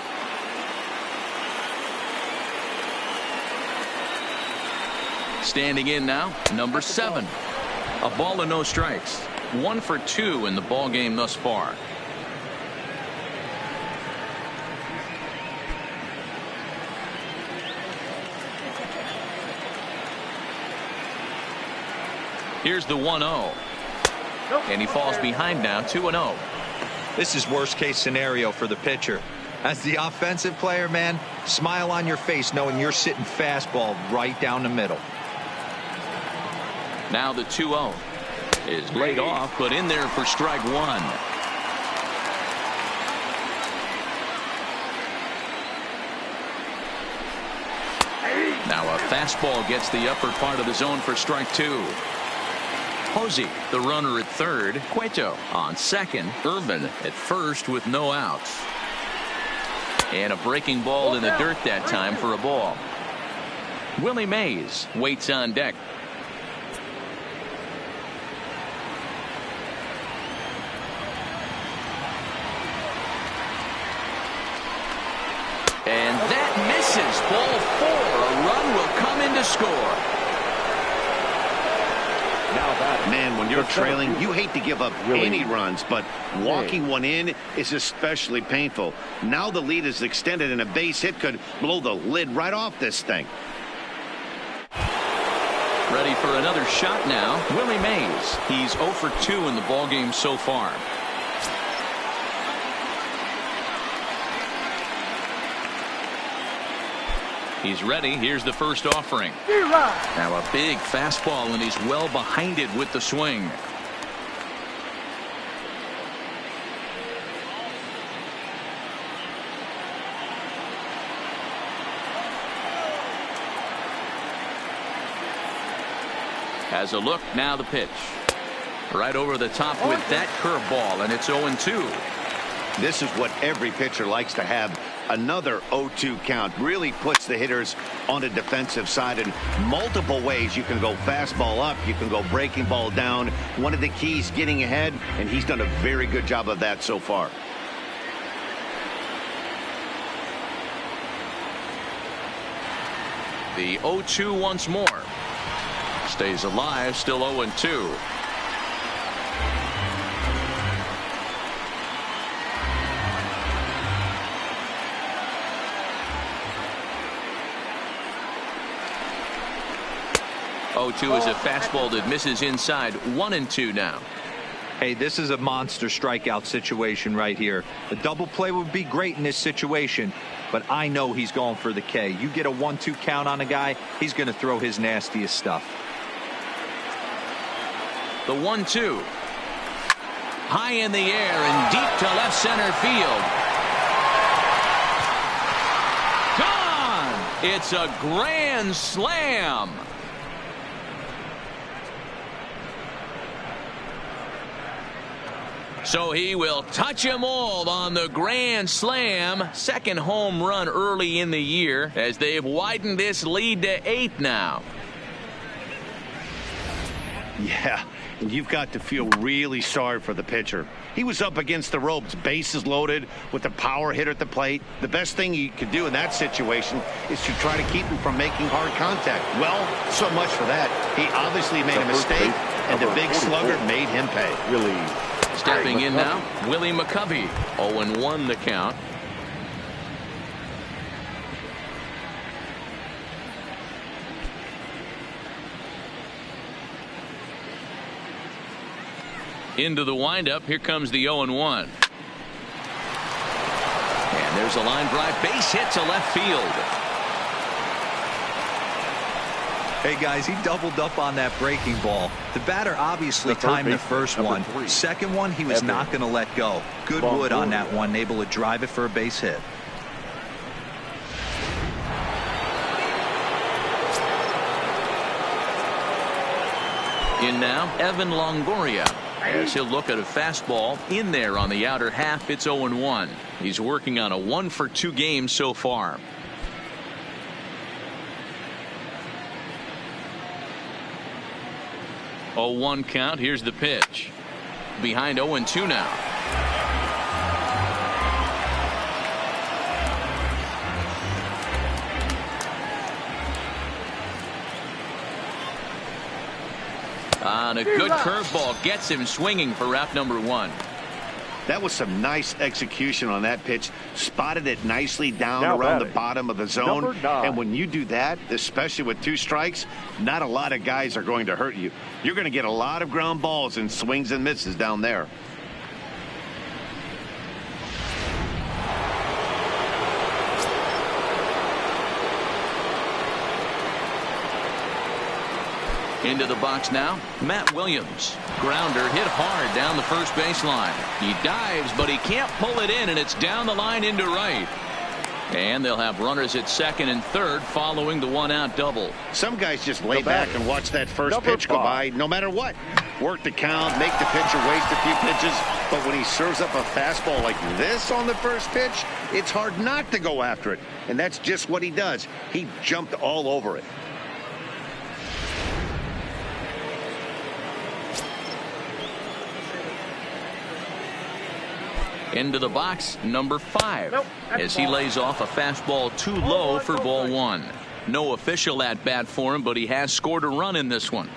Standing in now, number 7. A ball and no strikes. 1 for 2 in the ball game thus far. Here's the 1-0. And he falls behind now, 2-0. This is worst case scenario for the pitcher. As the offensive player, man, smile on your face knowing you're sitting fastball right down the middle. Now the 2-0 is laid off, but in there for strike 1. Now a fastball gets the upper part of the zone for strike 2. Posey, the runner at third. Cueto on second. Irvin at first with no outs. And a breaking ball in the dirt that time for a ball. Willie Mays waits on deck. And that misses, ball 4. A run will come in to score. Man, when you're trailing, you hate to give up any runs, but walking one in is especially painful. Now the lead is extended, and a base hit could blow the lid right off this thing. Ready for another shot now, Willie Mays. He's 0 for 2 in the ballgame so far. He's ready. Here's the first offering. Now a big fastball, and he's well behind it with the swing. Has a look, now the pitch. Right over the top with that curveball, and it's 0-2. This is what every pitcher likes to have. Another 0-2 count really puts the hitters on the defensive side in multiple ways. You can go fastball up, you can go breaking ball down. One of the keys, getting ahead, and he's done a very good job of that so far. The 0-2 once more. Stays alive, still 0-2. Oh-2 is a fastball that misses inside. 1-2 now. Hey, this is a monster strikeout situation right here. A double play would be great in this situation, but I know he's going for the K. You get a 1-2 count on a guy, he's going to throw his nastiest stuff. The 1-2. High in the air and deep to left center field. Gone! It's a grand slam. So he will touch them all on the grand slam. Second home run early in the year as they've widened this lead to 8 now. Yeah, and you've got to feel really sorry for the pitcher. He was up against the ropes, bases loaded with a power hitter at the plate. The best thing you could do in that situation is to try to keep him from making hard contact. Well, so much for that. He obviously made a mistake, and the big slugger made him pay. Really. Stepping in now, Willie McCovey. 0-1 the count. Into the windup. Here comes the 0-1. And there's a line drive. Base hit to left field. Hey, guys, he doubled up on that breaking ball. The batter obviously timed the first one. Second one, he was not going to let go. Good wood on that one, able to drive it for a base hit. In now, Evan Longoria. As he'll look at a fastball in there on the outer half. It's 0-1. He's working on a 1 for 2 game so far. Oh, 1 count. Here's the pitch. Behind 0-2 now. On a good curveball gets him swinging for route number 1. That was some nice execution on that pitch. Spotted it nicely down around the bottom of the zone. And when you do that, especially with 2 strikes, not a lot of guys are going to hurt you. You're going to get a lot of ground balls and swings and misses down there. Into the box now, Matt Williams. Grounder hit hard down the first baseline. He dives, but he can't pull it in, and it's down the line into right. And they'll have runners at second and third following the 1-out double. Some guys just lay back and watch that first pitch go by no matter what. Work the count, make the pitcher waste a few pitches. But when he serves up a fastball like this on the first pitch, it's hard not to go after it. And that's just what he does. He jumped all over it. Into the box, number 5. As he lays off a fastball too low for ball 1. No official at bat for him, but he has scored a run in this one.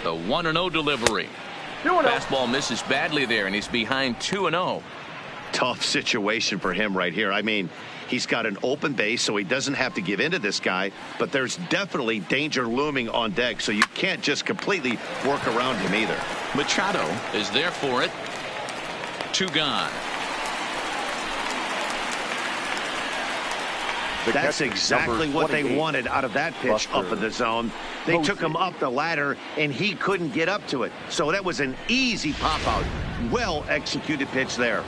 The 1-0 delivery. Fastball misses badly there, and he's behind 2-0. Tough situation for him right here. I mean, he's got an open base, so he doesn't have to give in to this guy, but there's definitely danger looming on deck, so you can't just completely work around him either. Machado is there for it. 2 gone. That's exactly what they wanted out of that pitch up in the zone. They took him up the ladder, and he couldn't get up to it. So that was an easy pop-out. Well-executed pitch there.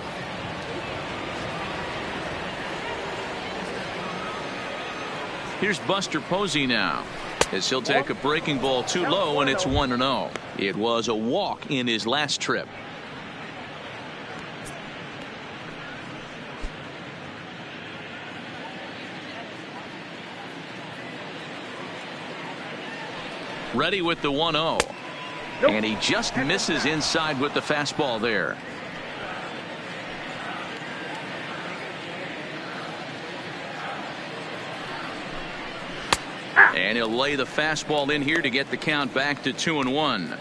Here's Buster Posey now, as he'll take a breaking ball too low, and it's 1-0. It was a walk in his last trip. Ready with the 1-0. And he just misses inside with the fastball there. And he'll lay the fastball in here to get the count back to 2-1.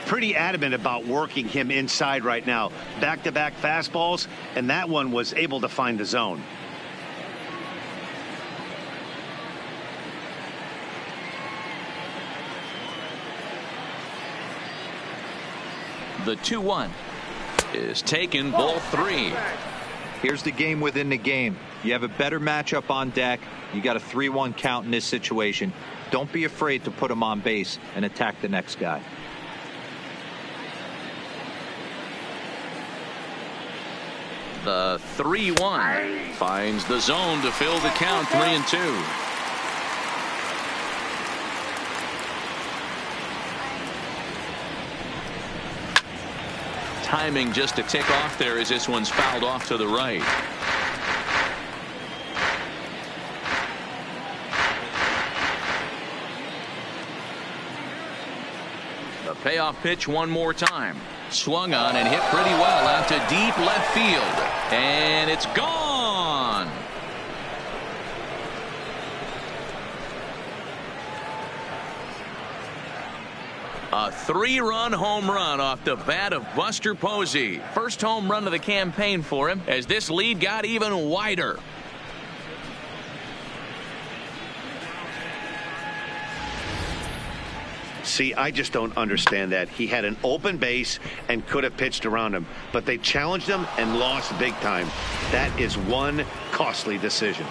Pretty adamant about working him inside right now. Back-to-back fastballs, and that one was able to find the zone. The 2-1 is taken, ball 3. Here's the game within the game. You have a better matchup on deck. You got a 3-1 count in this situation. Don't be afraid to put him on base and attack the next guy. The 3-1 finds the zone to fill the count, 3-2. Timing just a tick off there as this one's fouled off to the right. The payoff pitch one more time. Swung on and hit pretty well out to deep left field. And it's gone. A 3-run home run off the bat of Buster Posey. First home run of the campaign for him as this lead got even wider. See, I just don't understand that. He had an open base and could have pitched around him, but they challenged him and lost big time. That is one costly decision.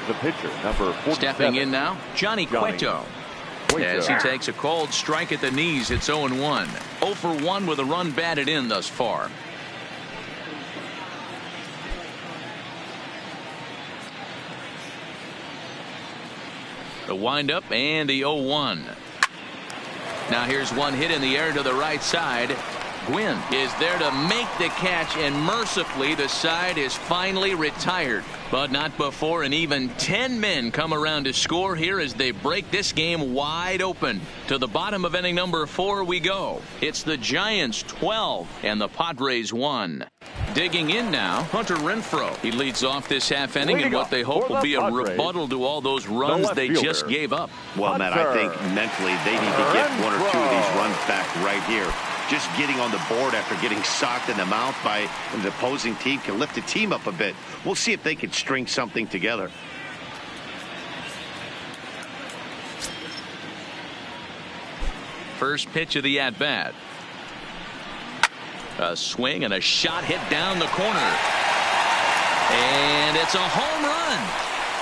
The pitcher, number 47. Stepping in now, Johnny Cueto. As he takes a cold strike at the knees, it's 0-1. 0 for 1 with a run batted in thus far. The windup and the 0-1. Now here's one hit in the air to the right side. Gwynn is there to make the catch, and mercifully the side is finally retired. But not before an even 10 men come around to score here as they break this game wide open. To the bottom of inning number 4 we go. It's the Giants 12 and the Padres 1. Digging in now, Hunter Renfroe. He leads off this half inning in what they hope will be a rebuttal to all those runs they just gave up. Well, Matt, I think mentally they need to get 1 or 2 of these runs back right here. Just getting on the board after getting socked in the mouth by the opposing team can lift the team up a bit. We'll see if they can string something together. First pitch of the at-bat. A swing and a shot hit down the corner. And it's a home run.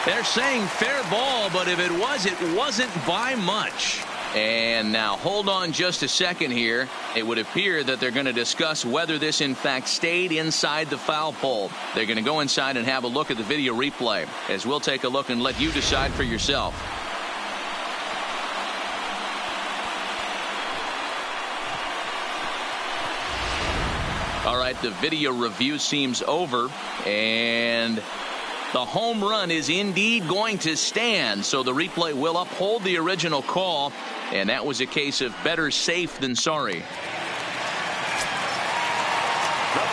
They're saying fair ball, but if it wasn't by much. And now hold on just a second here. It would appear that they're going to discuss whether this in fact stayed inside the foul pole. They're going to go inside and have a look at the video replay, as we'll take a look and let you decide for yourself. All right, the video review seems over, and the home run is indeed going to stand, so the replay will uphold the original call, and that was a case of better safe than sorry. The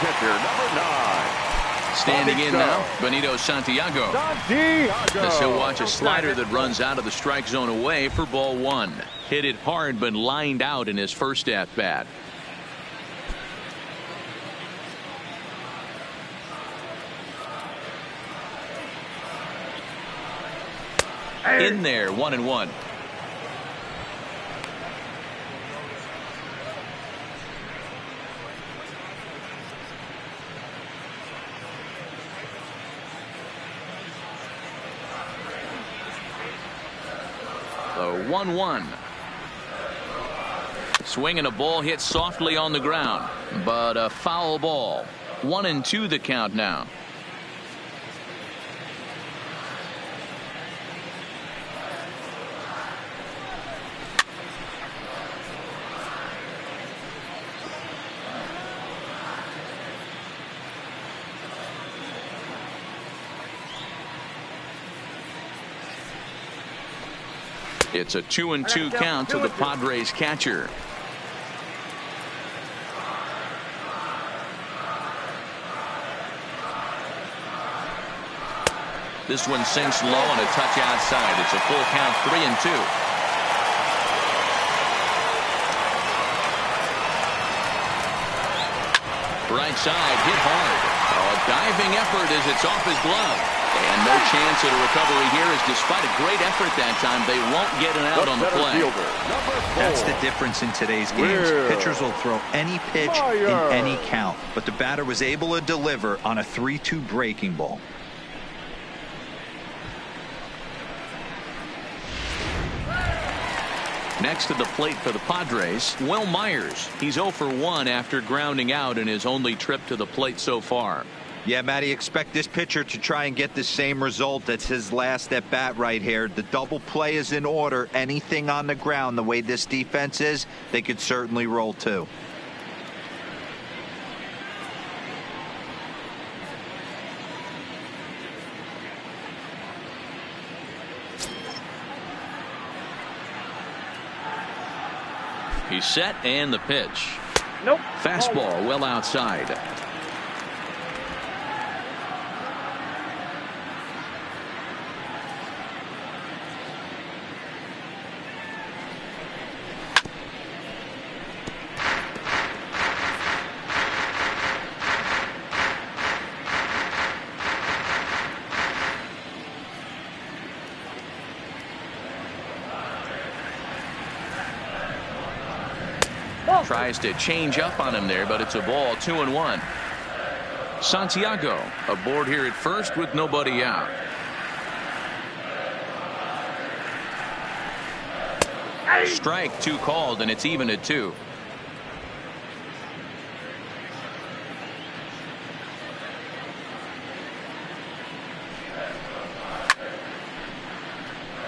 pitcher, number 9. Standing in now, Benito Santiago. As he'll watch a slider that runs out of the strike zone away for ball one. Hit it hard, but lined out in his first at bat. In there, 1-1. The 1-1. Swinging a ball hit softly on the ground, but a foul ball. 1-2 the count now. It's a 2-2 count to the Padres catcher. This one sinks low on a touch outside. It's a full count, 3-2. Right side, hit hard. A diving effort as it's off his glove. And no chance at a recovery here, as despite a great effort that time, they won't get an out on the play. That's the difference in today's games. Pitchers will throw any pitch in any count, but the batter was able to deliver on a 3-2 breaking ball. Next to the plate for the Padres, Will Myers. He's 0 for 1 after grounding out in his only trip to the plate so far. Yeah, Matty, expect this pitcher to try and get the same result. That's his last at bat right here. The double play is in order. Anything on the ground, the way this defense is, they could certainly roll too. He's set, and the pitch. Nope. Fastball well outside. Tries to change up on him there, but it's a ball. 2-1. Santiago aboard here at first with nobody out. Strike 2 called, and it's even at 2.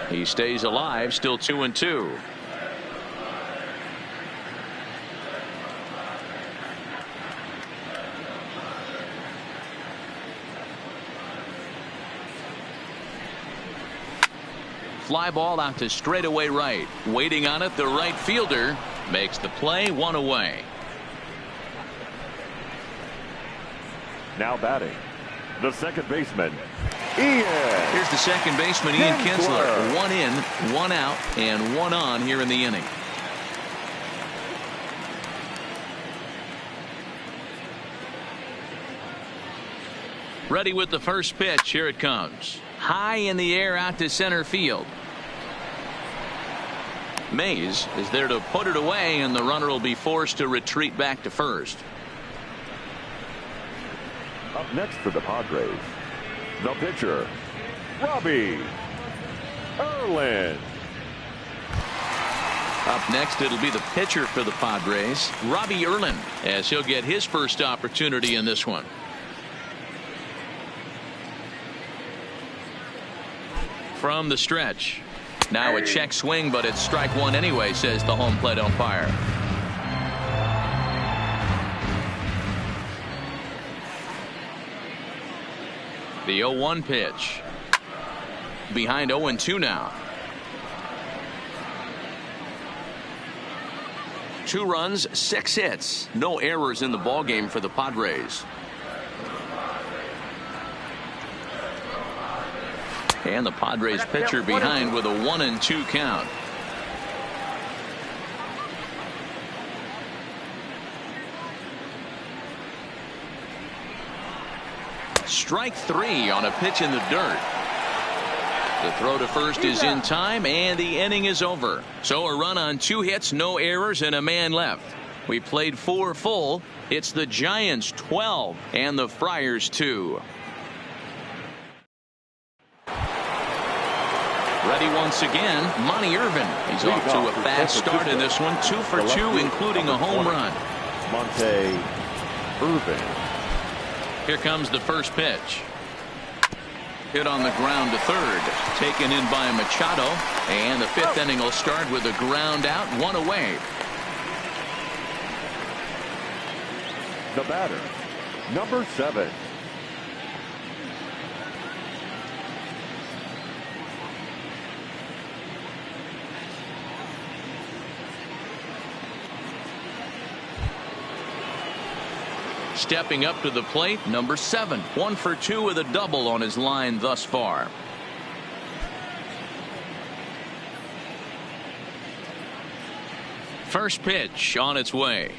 He stays alive, still 2-2. Fly ball out to straightaway right. Waiting on it, the right fielder makes the play, 1 away. Now batting, the second baseman, Ian. Here's the second baseman, Ian Kinsler. 1 in, 1 out, and 1 on here in the inning. Ready with the first pitch. Here it comes. High in the air out to center field. Mays is there to put it away, and the runner will be forced to retreat back to first. Up next for the Padres, the pitcher, Robbie Erlin. Up next, it'll be the pitcher for the Padres, Robbie Erlin, as he'll get his first opportunity in this one. From the stretch. Now a check swing, but it's strike 1 anyway, says the home plate umpire. The 0-1 pitch. Behind 0-2 now. 2 runs, 6 hits. No errors in the ballgame for the Padres. And the Padres pitcher behind with a 1-2 count. Strike 3 on a pitch in the dirt. The throw to first is in time, and the inning is over. So a run on 2 hits, no errors, and a man left. We played 4 full. It's the Giants 12 and the Friars 2. Ready once again, Monty Irvin. He's off to a fast start in this one. 2 for 2, including a home run. Monte Irvin. Here comes the first pitch. Hit on the ground to third. Taken in by Machado. And the 5th inning will start with a ground out, 1 away. The batter, number 7. Stepping up to the plate, number 7. 1 for 2 with a double on his line thus far. First pitch on its way.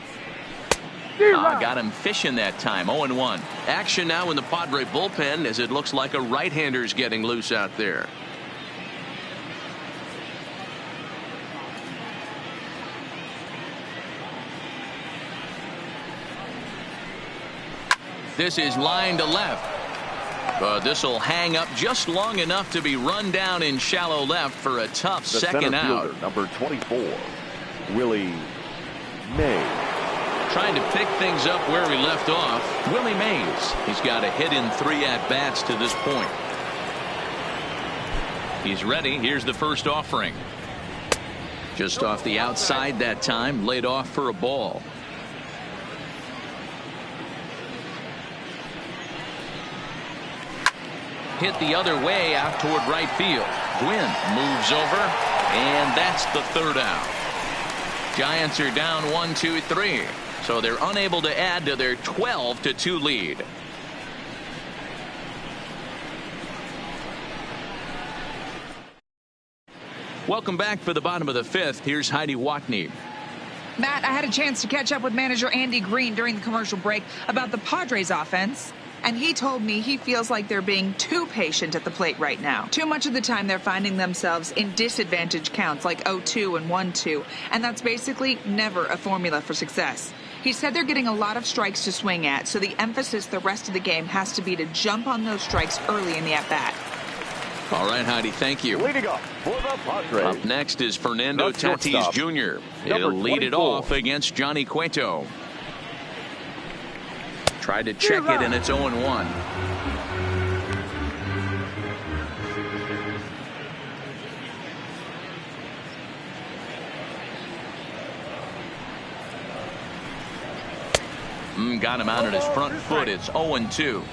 Got him fishing that time. 0-1. Action now in the Padre bullpen as it looks like a right-hander's getting loose out there. This is line to left. But this will hang up just long enough to be run down in shallow left for a tough The second center out. fielder, number 24, Willie Mays. Trying to pick things up where he left off. Willie Mays. He's got a hit in 3 at-bats to this point. He's ready. Here's the first offering. Just off the outside that time. Laid off for a ball. Hit the other way out toward right field. Gwynn moves over, and that's the 3rd out. Giants are down 1-2-3, so they're unable to add to their 12-2 lead. Welcome back for the bottom of the 5th. Here's Heidi Watney. Matt, I had a chance to catch up with manager Andy Green during the commercial break about the Padres offense. And he told me he feels like they're being too patient at the plate right now. Too much of the time they're finding themselves in disadvantage counts like 0-2 and 1-2. And that's basically never a formula for success. He said they're getting a lot of strikes to swing at, so the emphasis the rest of the game has to be to jump on those strikes early in the at-bat. All right, Heidi, thank you. Leading up for the Padres. Up next is Fernando The Tatis shortstop, Jr. number He'll lead it 24. off against Johnny Cueto. Tried to check it, and it's 0-1. Got him out at his front foot. It's 0-2. And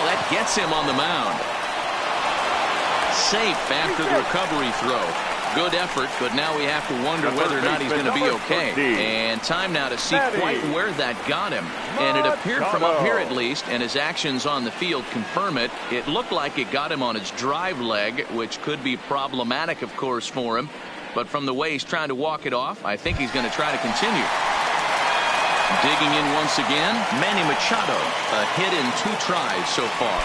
that gets him on the mound. Safe after the recovery throw. Good effort, but now we have to wonder whether or not he's going to be okay. And time now to see quite where that got him. And it appeared from up here at least, and his actions on the field confirm it. It looked like it got him on his drive leg, which could be problematic, of course, for him. But from the way he's trying to walk it off, I think he's going to try to continue. Digging in once again, Manny Machado. A hit in 2 tries so far.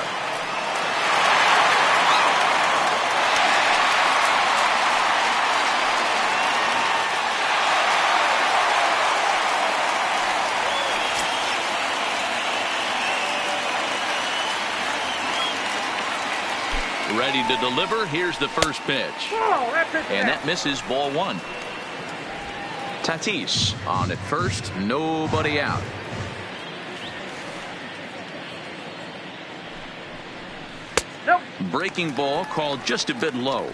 Ready to deliver. Here's the first pitch. And that misses, ball 1. Tatis on at first. Nobody out. Breaking ball called just a bit low.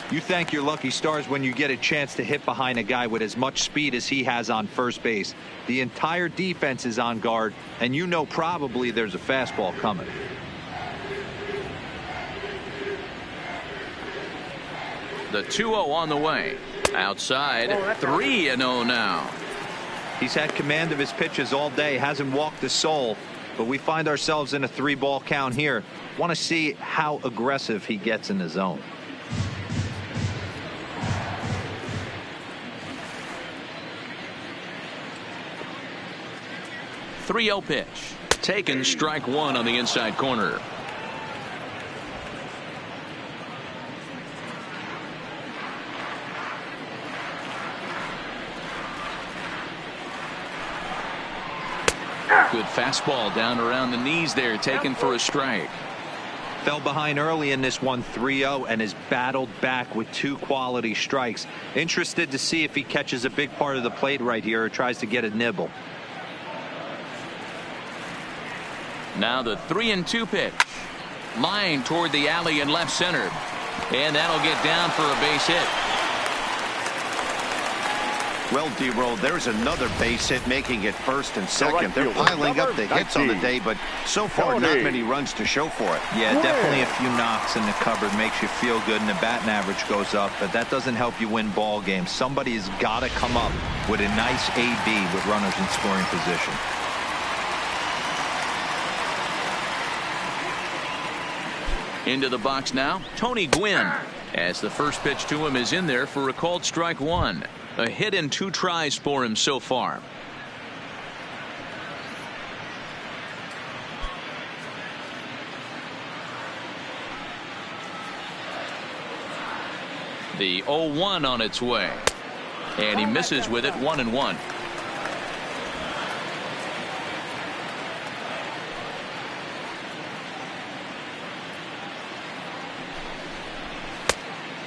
You thank your lucky stars when you get a chance to hit behind a guy with as much speed as he has on first base. The entire defense is on guard, and you know probably there's a fastball coming. The 2-0 on the way. Outside, 3-0 now. He's had command of his pitches all day, hasn't walked a soul, but we find ourselves in a 3-ball count here. Want to see how aggressive he gets in the zone. Three-oh pitch. Taken, strike one on the inside corner. Good fastball down around the knees there, taken for a strike. Fell behind early in this one, 3-0, and has battled back with 2 quality strikes. Interested to see if he catches a big part of the plate right here or tries to get a nibble. Now the 3-2 pitch. Line toward the alley in left center. And that'll get down for a base hit. Well, D-Roll, there's another base hit, making it first and second. They're piling up the hits on the day, but so far not many runs to show for it. Yeah, definitely a few knocks in the cupboard makes you feel good, and the batting average goes up, but that doesn't help you win ball games. Somebody's got to come up with a nice AB with runners in scoring position. Into the box now, Tony Gwynn, as the first pitch to him is in there for a called strike one. A hit and 2 tries for him so far. The 0-1 on its way. And he misses with it, 1-1.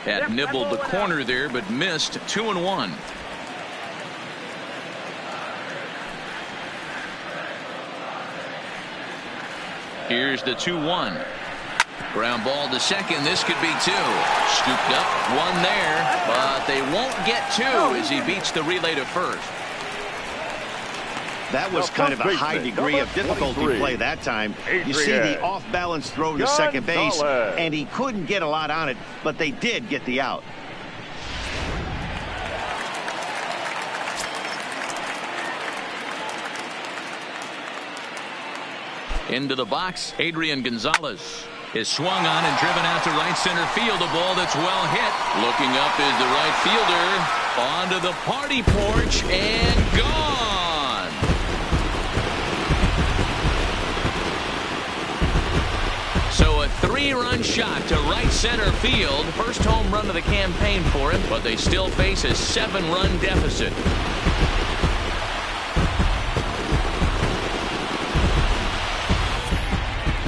Had nibbled the corner there, but missed. 2-1. Here's the 2-1. Ground ball to second. This could be 2. Scooped up, 1 there, but they won't get 2 as he beats the relay to first. That was kind of a high degree of difficulty play that time. You see the off-balance throw to second base, and he couldn't get a lot on it, but they did get the out. Into the box, Adrian Gonzalez is swung on and driven out to right center field. A ball that's well hit. Looking up is the right fielder. Onto the party porch and gone. So a 3-run shot to right center field. First home run of the campaign for him, but they still face a 7-run deficit.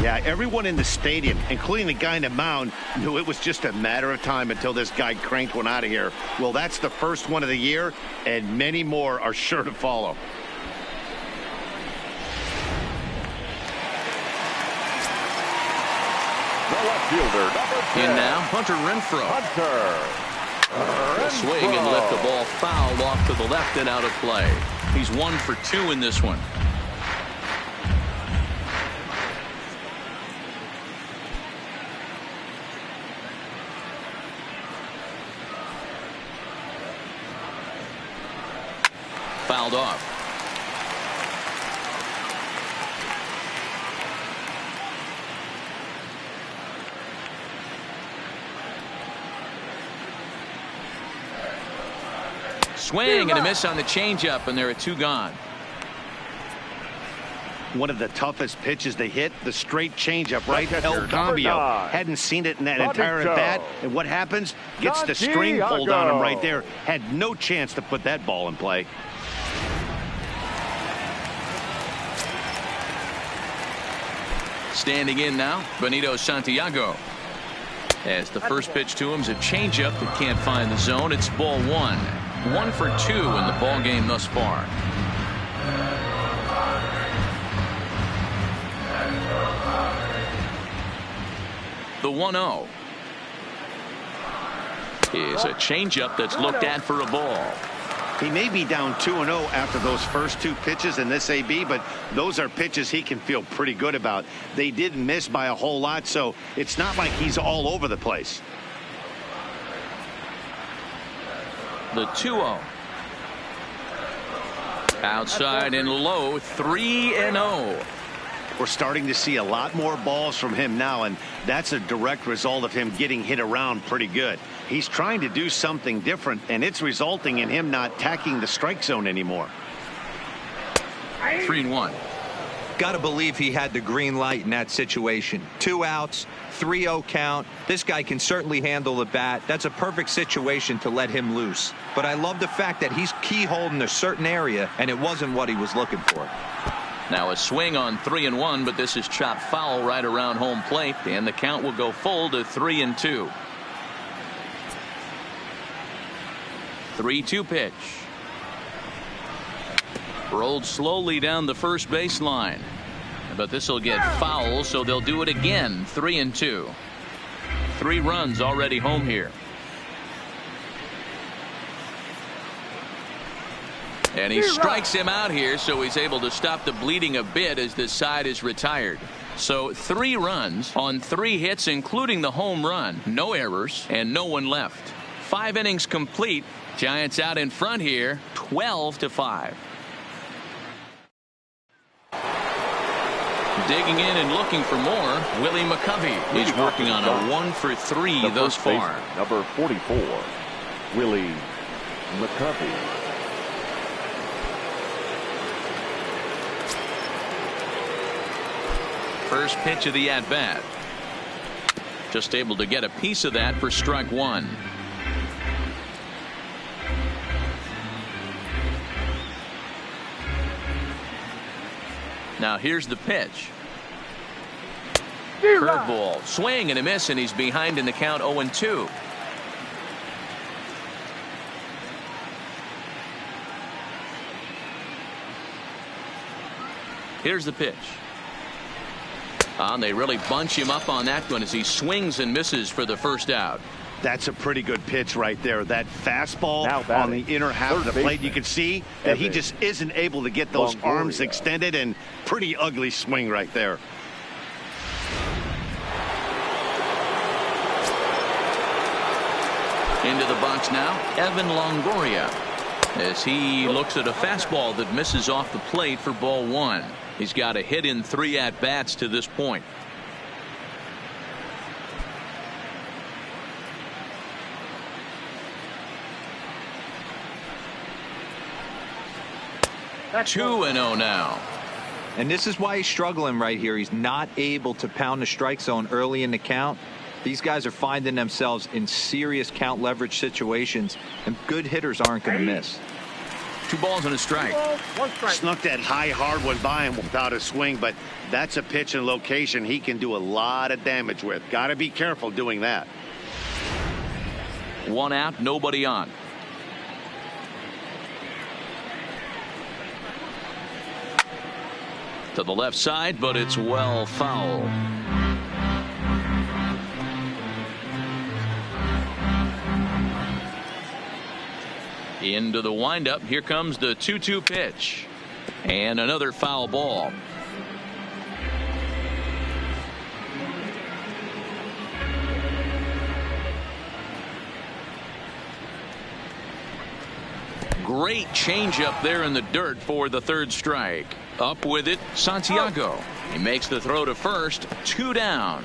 Yeah, everyone in the stadium, including the guy in the mound, knew it was just a matter of time until this guy cranked one out of here. Well, that's the first one of the year, and many more are sure to follow. Fielder, number 10. And now Hunter Renfroe. Will swing and lift the ball foul off to the left and out of play. He's 1 for 2 in this one. Fouled off. Swing and a miss on the changeup, and there are 2 gone. One of the toughest pitches they hit, the straight changeup, right? El Cambio hadn't seen it in that entire at bat, and what happens? Gets the string pulled on him right there. Had no chance to put that ball in play. Standing in now, Benito Santiago. As the first pitch to him is a changeup that can't find the zone. It's ball 1. 1 for 2 in the ball game thus far. The 1-0 is a changeup that's looked at for a ball. He may be down 2-0 after those first 2 pitches in this AB, but those are pitches he can feel pretty good about. They didn't miss by a whole lot, so it's not like he's all over the place. The 2-0. Outside and low, 3-0. We're starting to see a lot more balls from him now, and that's a direct result of him getting hit around pretty good. He's trying to do something different, and it's resulting in him not tacking the strike zone anymore. 3-1. Got to believe he had the green light in that situation. 2 outs, 3-0 count. This guy can certainly handle the bat. That's a perfect situation to let him loose. But I love the fact that he's keyholed in a certain area, and it wasn't what he was looking for. Now a swing on 3-1, but this is chopped foul right around home plate, and the count will go full to 3-2. 3-2 pitch. Rolled slowly down the first baseline, but this will get foul, so they'll do it again. 3-2. 3 runs already home here. And he strikes him out here, so he's able to stop the bleeding a bit as this side is retired. So 3 runs on 3 hits, including the home run. No errors and no one left. 5 innings complete. Giants out in front here, 12-5. Digging in and looking for more, Willie McCovey. He's working on a 1-for-3 thus far. Number 44, Willie McCovey. First pitch of the at-bat. Just able to get a piece of that for strike 1. Now here's the pitch. Curveball, swing and a miss, and he's behind in the count. 0-2. Here's the pitch. And they really bunch him up on that one as he swings and misses for the first out. That's a pretty good pitch right there. That fastball on the inner half of the plate. You can see that he just isn't able to get those arms extended, and pretty ugly swing right there. Into the box now, Evan Longoria, as he looks at a fastball that misses off the plate for ball 1. He's got a hit in 3 at-bats to this point. That's 2-0 now. And this is why he's struggling right here. He's not able to pound the strike zone early in the count. These guys are finding themselves in serious count leverage situations, and good hitters aren't going to miss. 2 balls and a strike. Snuck that high hard one by him without a swing, but that's a pitch and location he can do a lot of damage with. Got to be careful doing that. 1 out, nobody on. To the left side, but it's well foul. Into the windup. Here comes the 2-2 pitch. And another foul ball. Great changeup there in the dirt for the 3rd strike. Up with it, Santiago. He makes the throw to first. 2 down.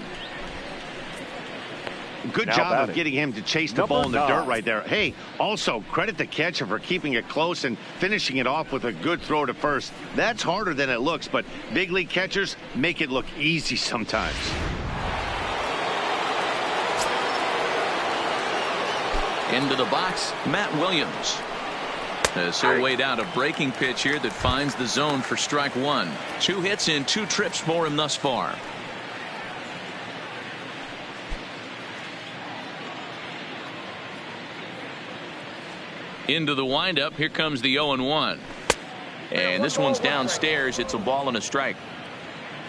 Good job of getting him to chase the ball in the dirt right there. Hey, also credit the catcher for keeping it close and finishing it off with a good throw to first. That's harder than it looks, but big league catchers make it look easy sometimes. Into the box, Matt Williams. As he'll wait out a breaking pitch here that finds the zone for strike 1. 2 hits in 2 trips for him thus far. Into the windup. Here comes the 0-1. And this one's downstairs. It's a ball and a strike.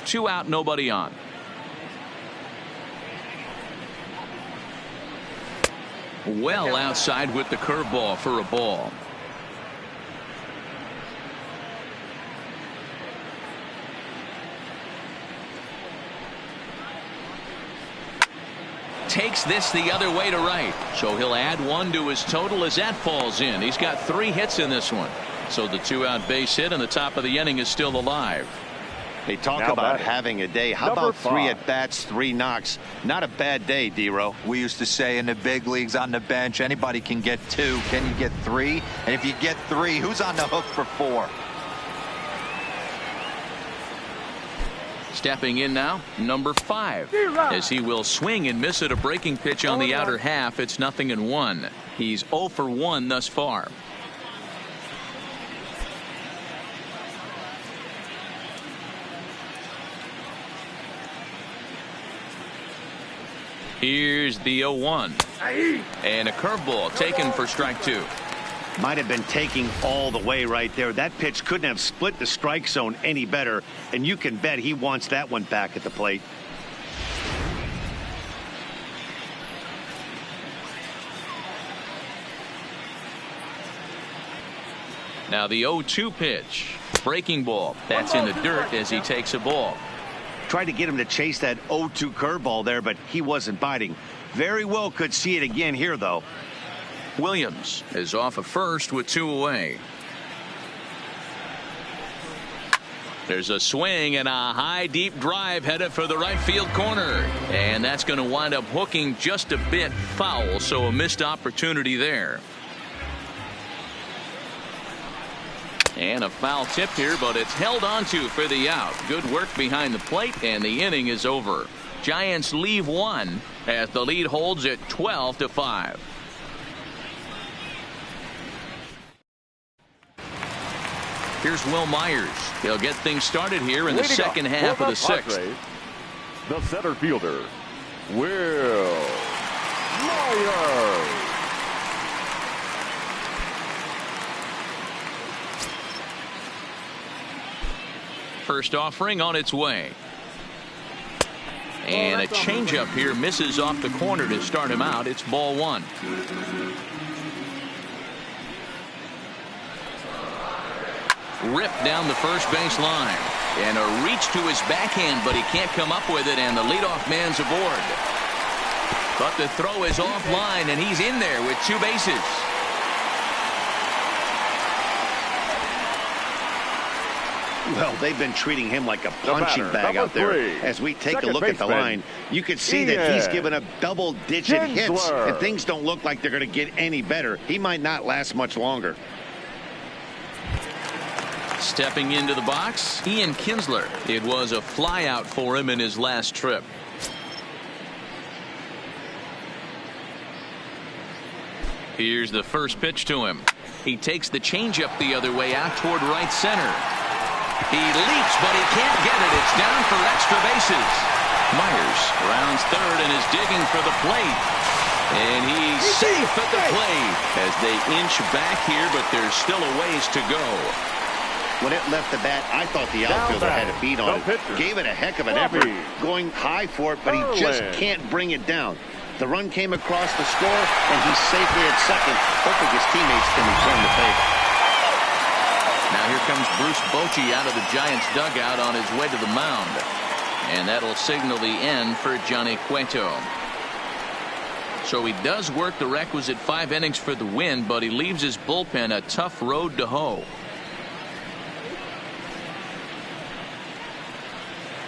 2 out, nobody on. Well outside with the curveball for a ball. Takes this the other way to right, so he'll add 1 to his total as that falls in. He's got 3 hits in this one. So the 2-out base hit and the top of the inning is still alive. They talk Now about batting. having a day. How Number about 3 5. at-bats, 3 knocks? Not a bad day, D-Row. We used to say in the big leagues on the bench, anybody can get 2. Can you get 3? And if you get 3, who's on the hook for 4? Stepping in now, number 5, as he will swing and miss at a breaking pitch on the outer half. It's 0-1. He's 0 for 1 thus far. Here's the 0-1, and a curveball taken for strike 2. Might have been taking all the way right there. That pitch couldn't have split the strike zone any better, and you can bet he wants that one back at the plate. Now the 0-2 pitch, breaking ball. That's in the dirt as he takes a ball. Tried to get him to chase that 0-2 curveball there, but he wasn't biting. Very well could see it again here, though. Williams is off of first with 2 away. There's a swing and a high deep drive headed for the right field corner, and that's going to wind up hooking just a bit foul, so a missed opportunity there. And a foul tip here, but it's held onto for the out. Good work behind the plate, and the inning is over. Giants leave 1 as the lead holds at 12-5. Here's Will Myers. He'll get things started here in the second half of the 6th. The center fielder, Will Myers. First offering on its way. And a changeup here misses off the corner to start him out. It's ball 1. Ripped down the first base line. And a reach to his backhand, but he can't come up with it, and the leadoff man's aboard. But the throw is offline, and he's in there with 2 bases. Well, they've been treating him like a punching bag out there. 3, As we take a look at the baseman, line, you can see that he's given up double-digit hits, and things don't look like they're going to get any better. He might not last much longer. Stepping into the box, Ian Kinsler. It was a flyout for him in his last trip. Here's the first pitch to him. He takes the changeup the other way out toward right center. He leaps, but he can't get it. It's down for extra bases. Myers rounds third and is digging for the plate. And he's safe at the plate as they inch back here, but there's still a ways to go. When it left the bat, I thought the outfielder had a beat on it. Gave it a heck of an effort, going high for it, but he just can't bring it down. The run came across the score, and he's safely at second, hoping his teammates can return the favor. Now here comes Bruce Bochy out of the Giants dugout on his way to the mound. And that'll signal the end for Johnny Cueto. So he does work the requisite 5 innings for the win, but he leaves his bullpen a tough road to hoe.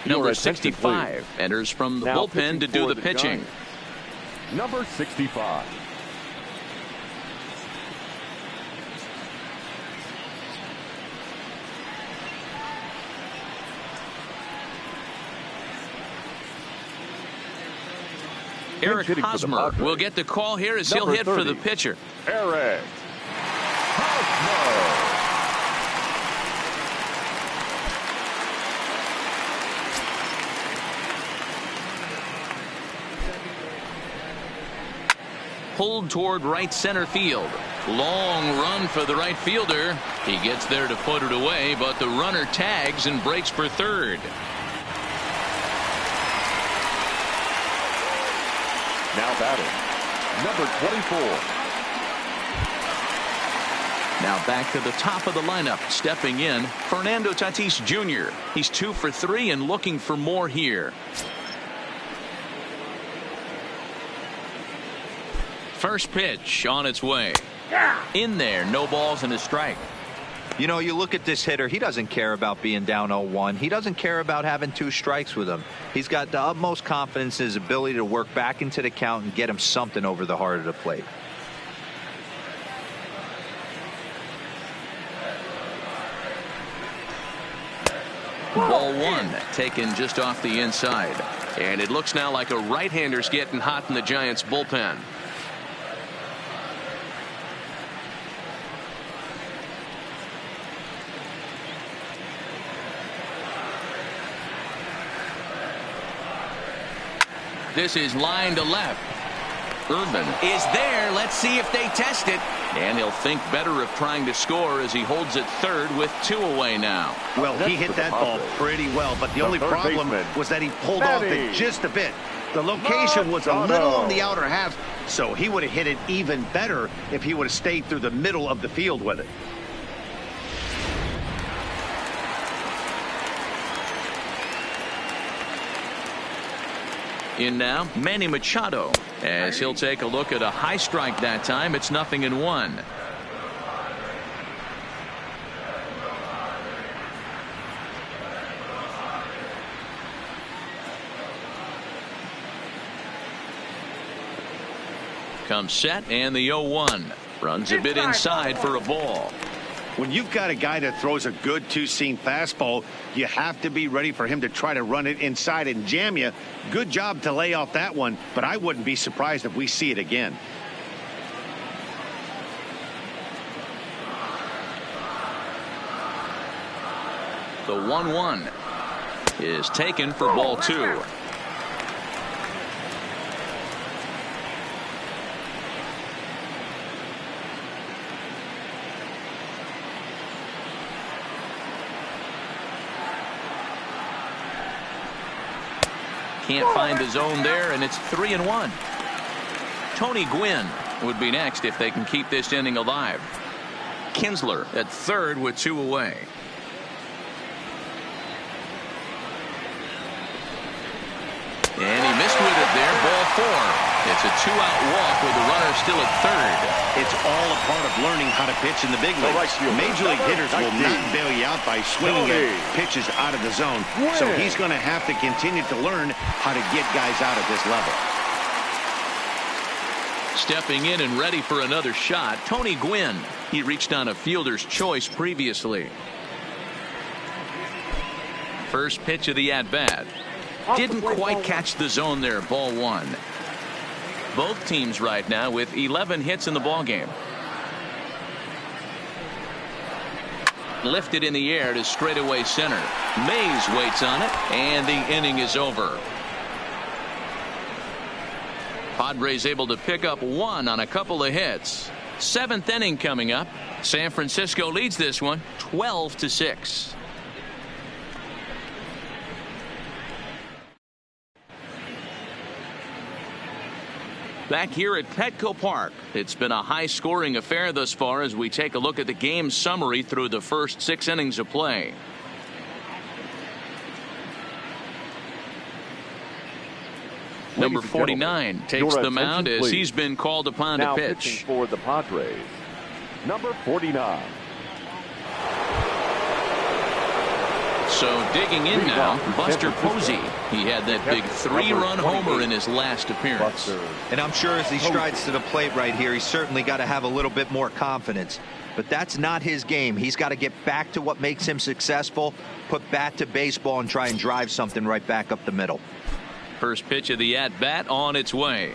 Number 65 enters from the bullpen to do the pitching. Number 65. Eric Hosmer will get the call here as he'll hit for the pitcher. Eric Hosmer. Pulled toward right center field. Long run for the right fielder. He gets there to put it away, but the runner tags and breaks for third. Now batting, number 24. Now back to the top of the lineup. Stepping in, Fernando Tatis Jr. He's 2 for 3 and looking for more here. First pitch on its way. In there, no balls and a strike. You know, you look at this hitter, he doesn't care about being down 0-1. He doesn't care about having 2 strikes with him. He's got the utmost confidence in his ability to work back into the count and get him something over the heart of the plate. Ball 1 taken just off the inside. And it looks now like a right-hander's getting hot in the Giants bullpen. This is line to left. Urban is there. Let's see if they test it. And he'll think better of trying to score as he holds it third with 2 away now. Well, he hit that ball pretty well, but the only problem was that he pulled off it just a bit. The location was a little on the outer half, so he would have hit it even better if he would have stayed through the middle of the field with it. In now, Manny Machado, as he'll take a look at a high strike that time. It's 0-1. Comes set, and the 0-1. Runs a bit inside for a ball. When you've got a guy that throws a good two-seam fastball, you have to be ready for him to try to run it inside and jam you. Good job to lay off that one, but I wouldn't be surprised if we see it again. The 1-1 is taken for ball 2. Can't find the zone there, and it's 3-1. Tony Gwynn would be next if they can keep this inning alive. Kinsler at third with 2 away. And he missed with it there. Ball 4. It's a 2-out walk with the runner still at third. It's all a part of learning how to pitch in the big leagues. Major league hitters will not bail you out by swinging at pitches out of the zone. So he's going to have to continue to learn how to get guys out at this level. Stepping in and ready for another shot, Tony Gwynn. He reached on a fielder's choice previously. First pitch of the at-bat. Didn't quite catch the zone there. Ball 1. Both teams right now with 11 hits in the ball game. Lifted in the air to straightaway center. Mays waits on it, and the inning is over. Padres able to pick up 1 on a couple of hits. 7th inning coming up. San Francisco leads this one 12-6. Back here at Petco Park, it's been a high-scoring affair thus far as we take a look at the game summary through the first 6 innings of play. Number 49 takes the mound as he's been called upon to pitch. For the Padres, number 49. So digging in now, Buster Posey. He had that big 3-run homer in his last appearance. And I'm sure as he strides to the plate right here, he's certainly got to have a little bit more confidence. But that's not his game. He's got to get back to what makes him successful, put bat to baseball, and try and drive something right back up the middle. First pitch of the at-bat on its way.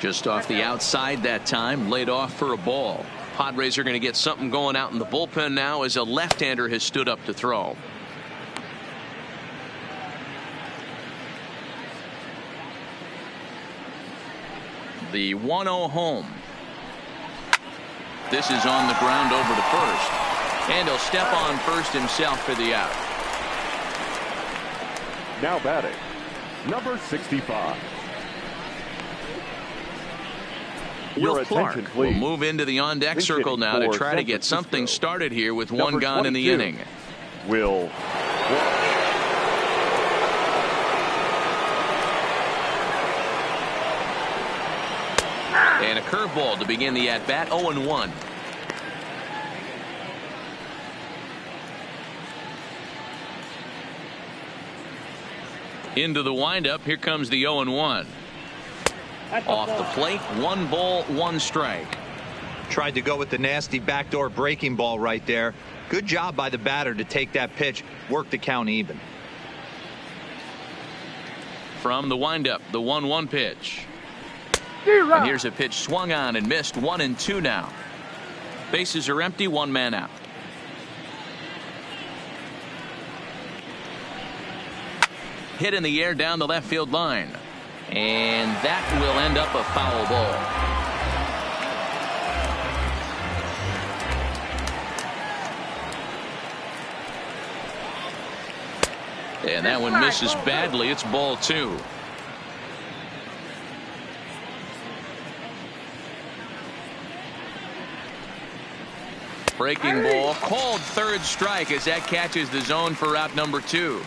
Just off the outside that time, laid off for a ball. Padres are going to get something going out in the bullpen now as a left-hander has stood up to throw. The 1-0 home. This is on the ground over to first. And he'll step on first himself for the out. Now batting, number 65. Will Clark will move into the on-deck circle now to try to get something started here with 1 gone in the inning. Will Clark. And a curveball to begin the at-bat. 0-1. Into the windup. Here comes the 0-1. Off the plate, 1 ball, 1 strike. Tried to go with the nasty backdoor breaking ball right there. Good job by the batter to take that pitch, work the count even. From the windup, the 1-1 pitch. And here's a pitch swung on and missed. 1-2 now. Bases are empty, 1 man out. Hit in the air down the left field line. And that will end up a foul ball. And that one misses badly. It's ball 2. Breaking ball called third strike as that catches the zone for out number 2.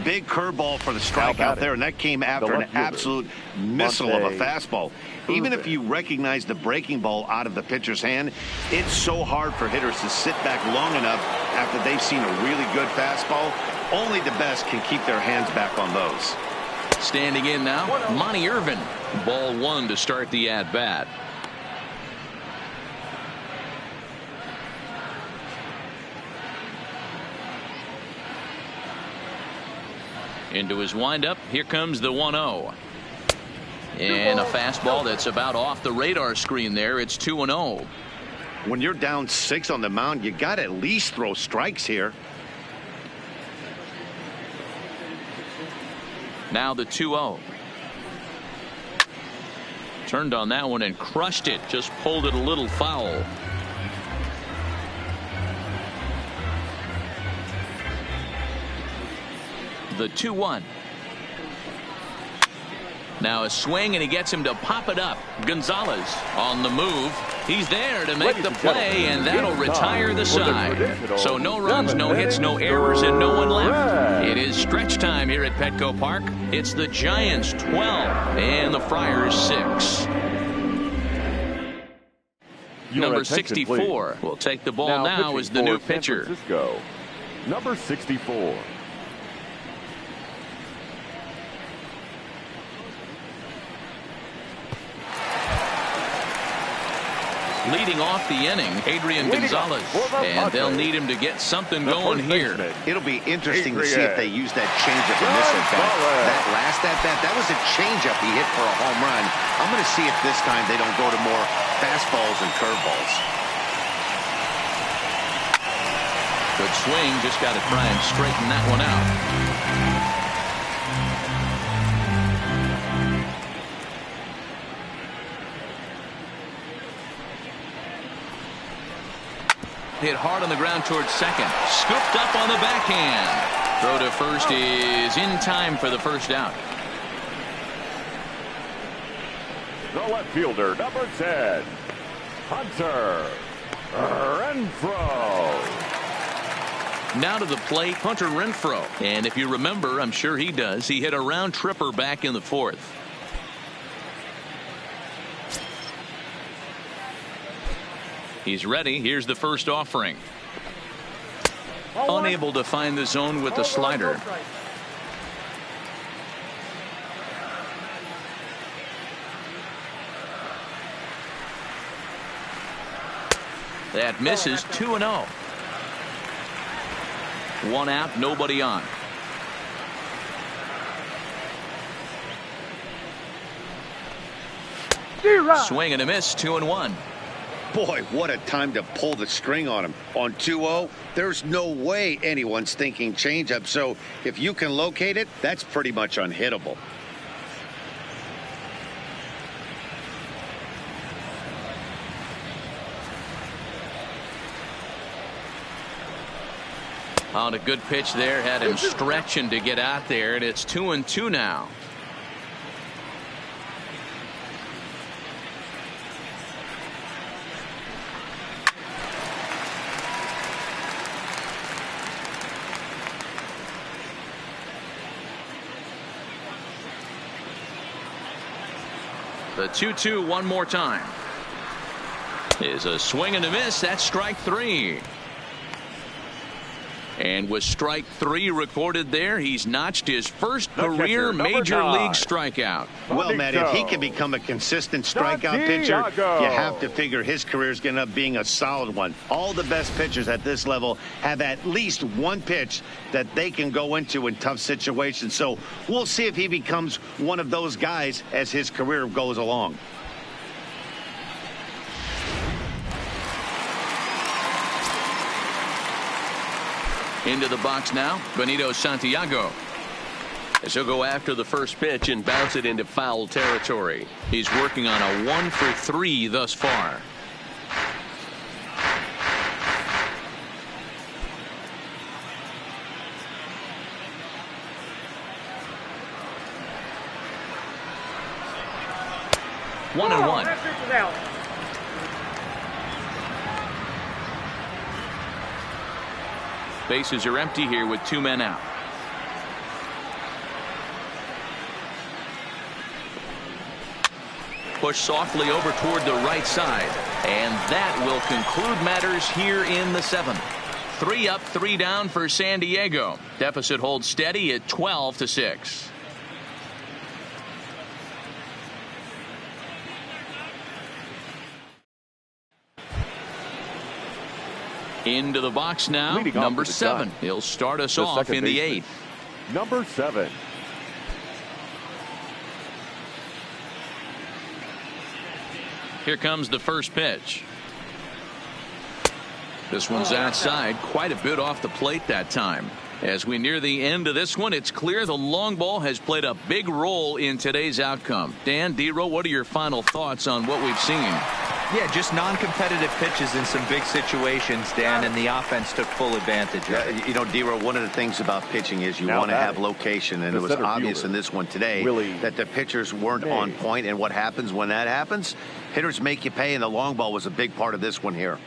Big curveball for the strikeout there, and that came after an absolute missile of a fastball. Even if you recognize the breaking ball out of the pitcher's hand, it's so hard for hitters to sit back long enough after they've seen a really good fastball. Only the best can keep their hands back on those. Standing in now, Monty Irvin. Ball 1 to start the at-bat. Into his windup. Here comes the 1-0. And a fastball that's about off the radar screen there. It's 2-0. When you're down 6 on the mound, you got to at least throw strikes here. Now the 2-0. Turned on that one and crushed it. Just pulled it a little foul. The 2-1. Now a swing, and he gets him to pop it up. Gonzalez on the move. He's there to make the play, and that'll retire the side. So no runs, no hits, no errors, and no one left. It is stretch time here at Petco Park. It's the Giants 12 and the Friars 6. Number 64 will take the ball now as the new pitcher. Number 64. Leading off the inning, Adrian Gonzalez, and they'll need him to get something going here. It'll be interesting to see if they use that changeup in this at bat. That last at bat, that was a changeup he hit for a home run. I'm going to see if this time they don't go to more fastballs and curveballs. Good swing, just got to try and straighten that one out. Hit hard on the ground towards second. Scooped up on the backhand. Throw to first is in time for the first out. The left fielder, number 10, Hunter Renfroe. Now to the plate, Hunter Renfroe. And if you remember, I'm sure he does, he hit a round tripper back in the 4th. He's ready. Here's the first offering. Unable to find the zone with the slider. That misses. 2-0. 1 out, nobody on. Swing and a miss. 2-1. Boy, what a time to pull the string on him. On 2-0, there's no way anyone's thinking changeup. So if you can locate it, that's pretty much unhittable. On a good pitch there, had him stretching to get out there, and it's 2-2 now. The 2-2 one more time. Is a swing and a miss. That's strike 3. And with strike 3 recorded there, he's notched his first The career catcher, number major 9. league strikeout. Well, Matt, if he can become a consistent strikeout pitcher, you have to figure his career is going to end up being a solid one. All the best pitchers at this level have at least one pitch that they can go into in tough situations. So we'll see if he becomes one of those guys as his career goes along. Into the box now, Benito Santiago. As he'll go after the first pitch and bounce it into foul territory. He's working on a 1 for 3 thus far. One and one. Bases are empty here with 2 men out. Push softly over toward the right side. And that will conclude matters here in the 7th. 3 up, 3 down for San Diego. Deficit holds steady at 12-6. Into the box now, number 7. He'll start us off in the 8th. Number 7. Here comes the first pitch. This one's outside, quite a bit off the plate that time. As we near the end of this one, it's clear the long ball has played a big role in today's outcome. Dan, D-Row, what are your final thoughts on what we've seen? Yeah, just non-competitive pitches in some big situations, Dan, and the offense took full advantage of it. You know, D-Row, one of the things about pitching is you want to have location, and it was obvious in this one today that the pitchers weren't on point, and what happens when that happens? Hitters make you pay, and the long ball was a big part of this one here.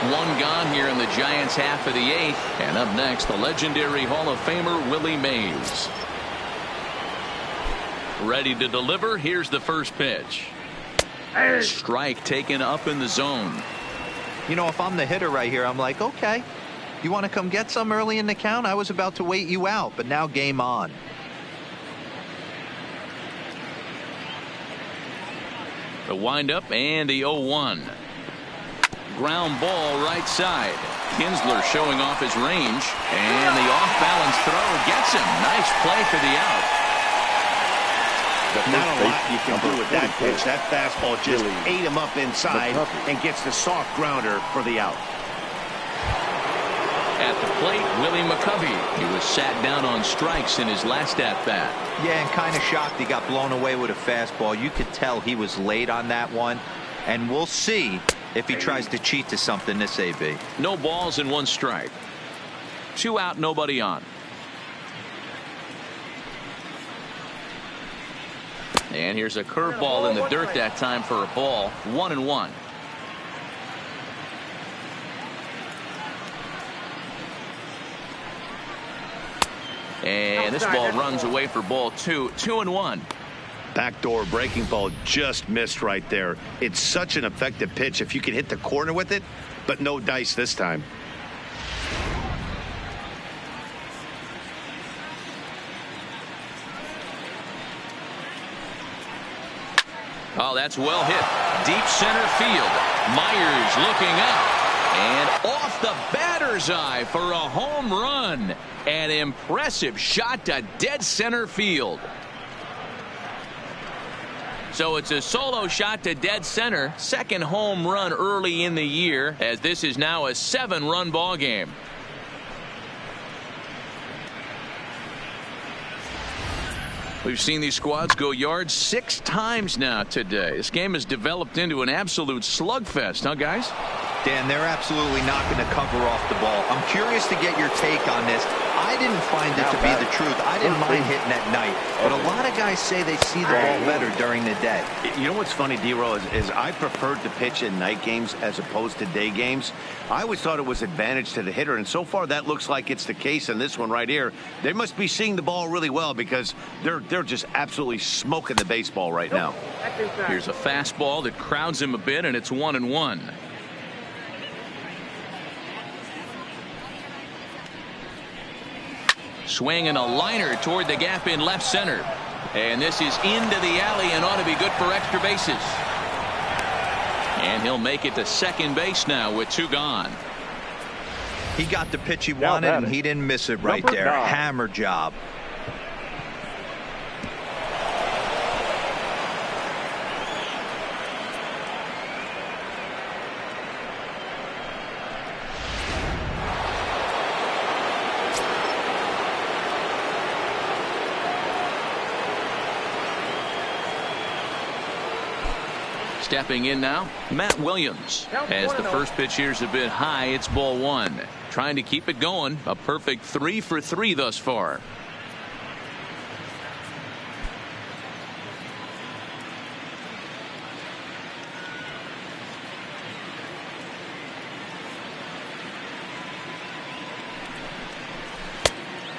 One gone here in the Giants' half of the 8th, and up next, the legendary Hall of Famer Willie Mays. Ready to deliver. Here's the first pitch. Strike taken up in the zone. You know, if I'm the hitter right here, I'm like, okay, you want to come get some early in the count? I was about to wait you out, but now game on. The windup and the 0-1. Ground ball right side. Kinsler showing off his range, and the off-balance throw gets him. Nice play for the out. Not a lot you can do with that pitch. That fastball just ate him up inside and gets the soft grounder for the out. At the plate, Willie McCovey. He was sat down on strikes in his last at-bat. Yeah, and kind of shocked he got blown away with a fastball. You could tell he was late on that one, and we'll see if he tries to cheat to something this AB. No balls and 1 strike. 2 out, nobody on. And here's a curveball in the dirt that time for a ball. 1-1. And this ball runs away for ball 2. 2-1. Backdoor breaking ball just missed right there. It's such an effective pitch if you can hit the corner with it, but no dice this time. Oh, that's well hit. Deep center field. Myers looking up. And off the batter's eye for a home run. An impressive shot to dead center field. So it's a solo shot to dead center. Second home run early in the year, as this is now a 7-run ball game. We've seen these squads go yards 6 times now today. This game has developed into an absolute slugfest, huh, guys? Dan, they're absolutely not going to cover off the ball. I'm curious to get your take on this. I didn't find it to be the truth. I didn't mind hitting at night, but a lot of guys say they see the ball better during the day. You know what's funny, D-Row, is I preferred to pitch in night games as opposed to day games. I always thought it was advantage to the hitter, and so far that looks like it's the case in this one right here. They must be seeing the ball really well because they're just absolutely smoking the baseball right now. Here's a fastball that crowds him a bit, and it's 1-1. Swinging a liner toward the gap in left center. And this is into the alley and ought to be good for extra bases. And he'll make it to second base now with 2 gone. He got the pitch he wanted, and he didn't miss it right there. Hammer job. Stepping in now, Matt Williams. As the first pitch here's a bit high, it's ball 1. Trying to keep it going. A perfect 3 for 3 thus far.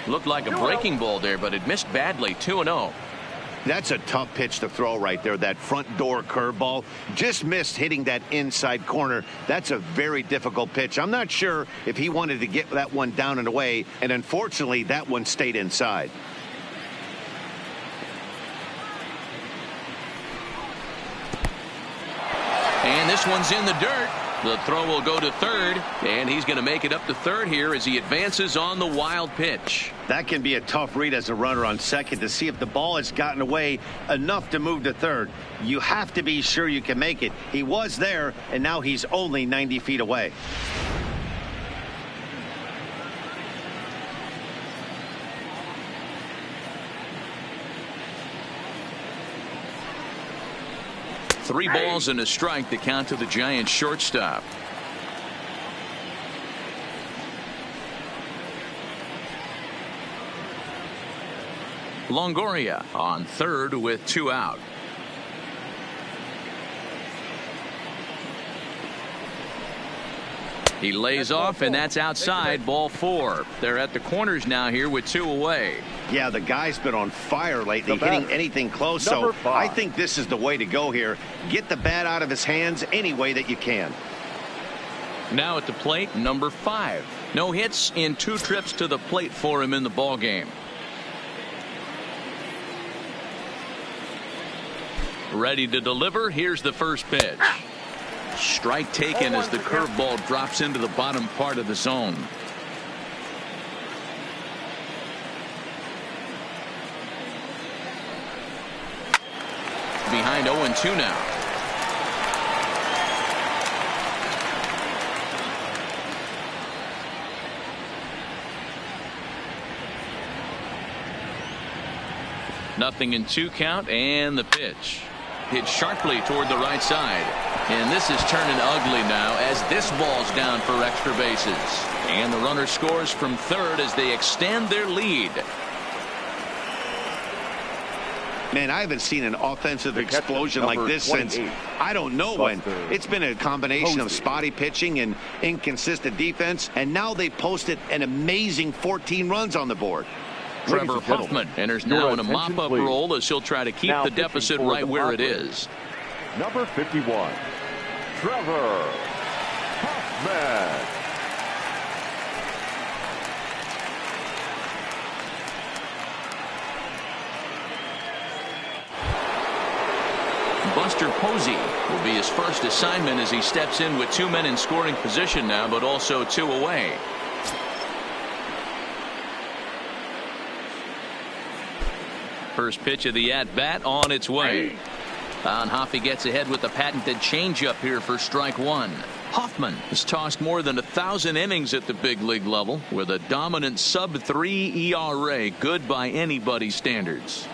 Looked like a breaking ball there, but it missed badly. 2-0. That's a tough pitch to throw right there. That front door curveball just missed hitting that inside corner. That's a very difficult pitch. I'm not sure if he wanted to get that one down and away, and unfortunately that one stayed inside. And this one's in the dirt. The throw will go to third, and he's going to make it up to third here as he advances on the wild pitch. That can be a tough read as a runner on second to see if the ball has gotten away enough to move to third. You have to be sure you can make it. He was there, and now he's only 90 feet away. Three balls and a strike to count to the Giants shortstop. Longoria on third with 2 out. He lays off, and that's outside. Ball 4. They're at the corners now here with 2 away. Yeah, the guy's been on fire lately, hitting anything close. So I think this is the way to go here. Get the bat out of his hands any way that you can. Now at the plate, number 5. No hits in 2 trips to the plate for him in the ball game. Ready to deliver. Here's the first pitch. Strike taken as the curveball drops into the bottom part of the zone. Behind 0-2 now. Nothing in 2 count, and the pitch. Hit sharply toward the right side. And this is turning ugly now as this ball's down for extra bases. And the runner scores from third as they extend their lead. Man, I haven't seen an offensive explosion like this since I don't know when. It's been a combination of spotty pitching and inconsistent defense, and now they posted an amazing 14 runs on the board. Trevor Hoffman enters now in a mop-up role as he'll try to keep the deficit right where it is. Number 51, Trevor Hoffman. Buster Posey will be his first assignment as he steps in with 2 men in scoring position now, but also 2 away. First pitch of the at-bat on its way. And Hoffy gets ahead with the patented changeup here for strike 1. Hoffman has tossed more than 1,000 innings at the big league level with a dominant sub-3 ERA, good by anybody's standards.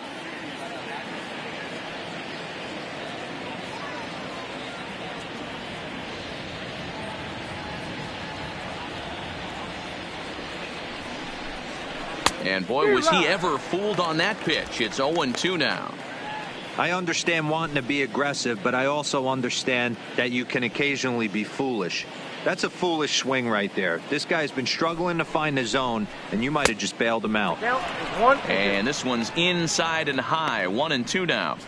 And boy, was he ever fooled on that pitch. It's 0-2 now. I understand wanting to be aggressive, but I also understand that you can occasionally be foolish. That's a foolish swing right there. This guy's been struggling to find the zone, and you might have just bailed him out. And this one's inside and high. 1-2 now.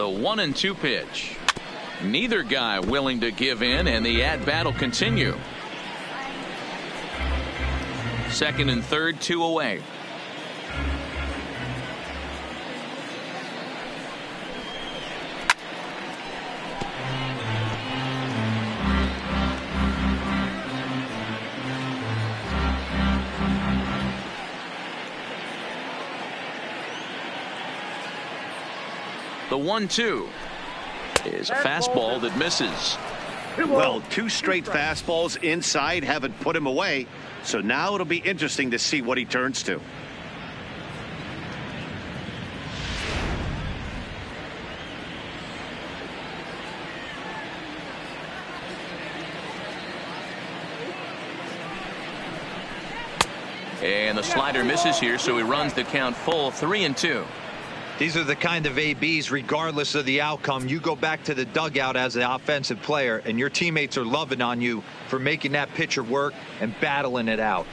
The 1-2 pitch. Neither guy willing to give in, and the at-bat will continue. Second and third, 2 away. The 1-2 is a fastball that misses. Well, 2 straight fastballs inside haven't put him away. So now it'll be interesting to see what he turns to. And the slider misses here, so he runs the count full, 3-2. These are the kind of ABs, regardless of the outcome, you go back to the dugout as an offensive player, and your teammates are loving on you for making that pitcher work and battling it out.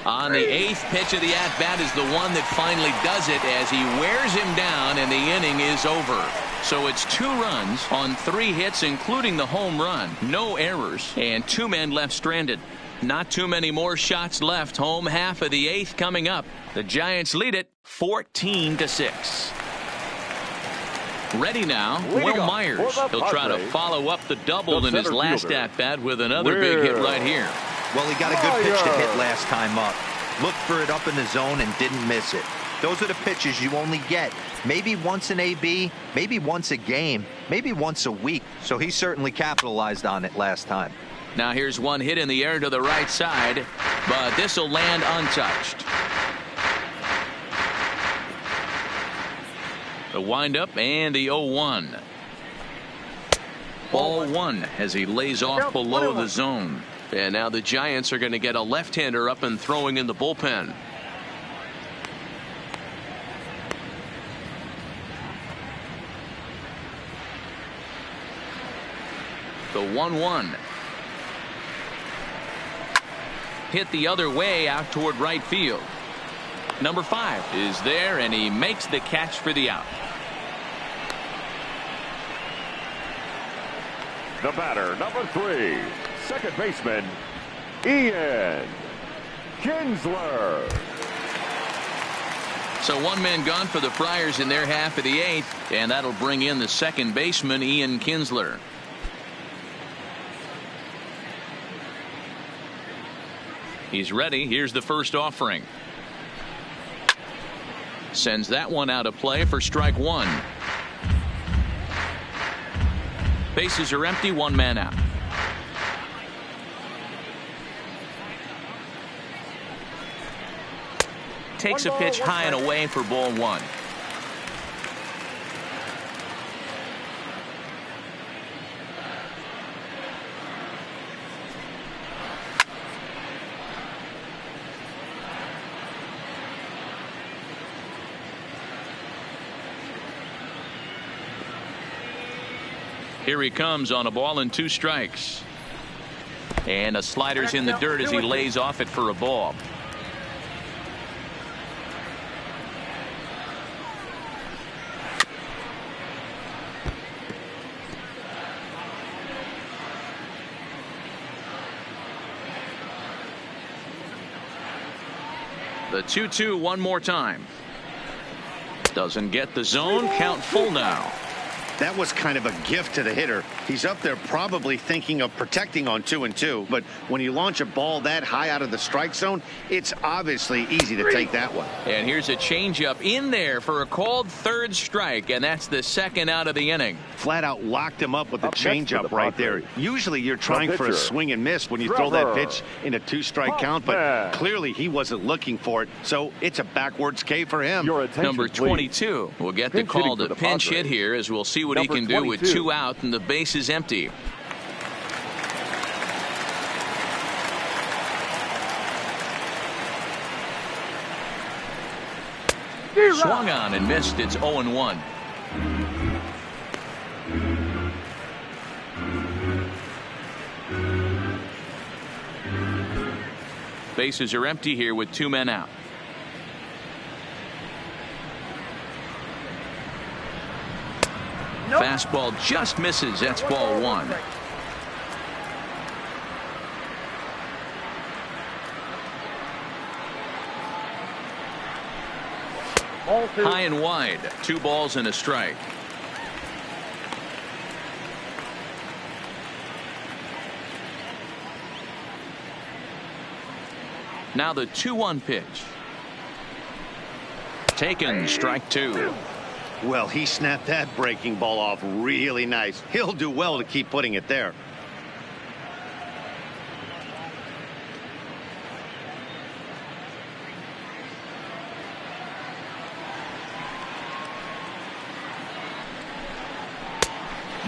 On the 8th pitch of the at-bat is the one that finally does it as he wears him down, and the inning is over. So it's 2 runs on 3 hits, including the home run. No errors, and 2 men left stranded. Not too many more shots left. Home half of the 8th coming up. The Giants lead it 14-6. Ready now, Will Myers. He'll try to follow up the double in his last at-bat with another big hit right here. Well, he got a good pitch to hit last time up. Looked for it up in the zone and didn't miss it. Those are the pitches you only get maybe once an AB, maybe once a game, maybe once a week. So he certainly capitalized on it last time. Now here's one hit in the air to the right side, but this will land untouched. The windup and the 0-1. Ball 1 as he lays off below the zone. And now the Giants are going to get a left-hander up and throwing in the bullpen. The 1-1. Hit the other way out toward right field. Number 5 is there, and he makes the catch for the out. The batter, number 3, second baseman, Ian Kinsler. So 1 man gone for the Friars in their half of the 8th, and that'll bring in the second baseman, Ian Kinsler. He's ready. Here's the first offering. Sends that one out of play for strike 1. Bases are empty, 1 man out. Takes a pitch high and away for ball 1. Here he comes on a ball and 2 strikes. And a slider's in the dirt as he lays off it for a ball. The 2-2 one more time. Doesn't get the zone. Count full now. That was kind of a gift to the hitter. He's up there probably thinking of protecting on 2-2, but when you launch a ball that high out of the strike zone, it's obviously easy to take that one. And here's a changeup in there for a called 3rd strike, and that's the 2nd out of the inning. Flat out locked him up with the changeup right there. Usually you're trying for a swing and miss when you throw that pitch in a 2-strike count, but clearly he wasn't looking for it, so it's a backwards K for him. Number 22 will get the call to pinch hit here, as we'll see what he can do with 2 out and the base is empty. Swung on and missed. It's 0-1. Bases are empty here with 2 men out. Fastball just misses. That's ball one. High and wide. 2 balls and a strike. Now the 2-1 pitch. Taken, strike 2. Well, he snapped that breaking ball off really nice. He'll do well to keep putting it there.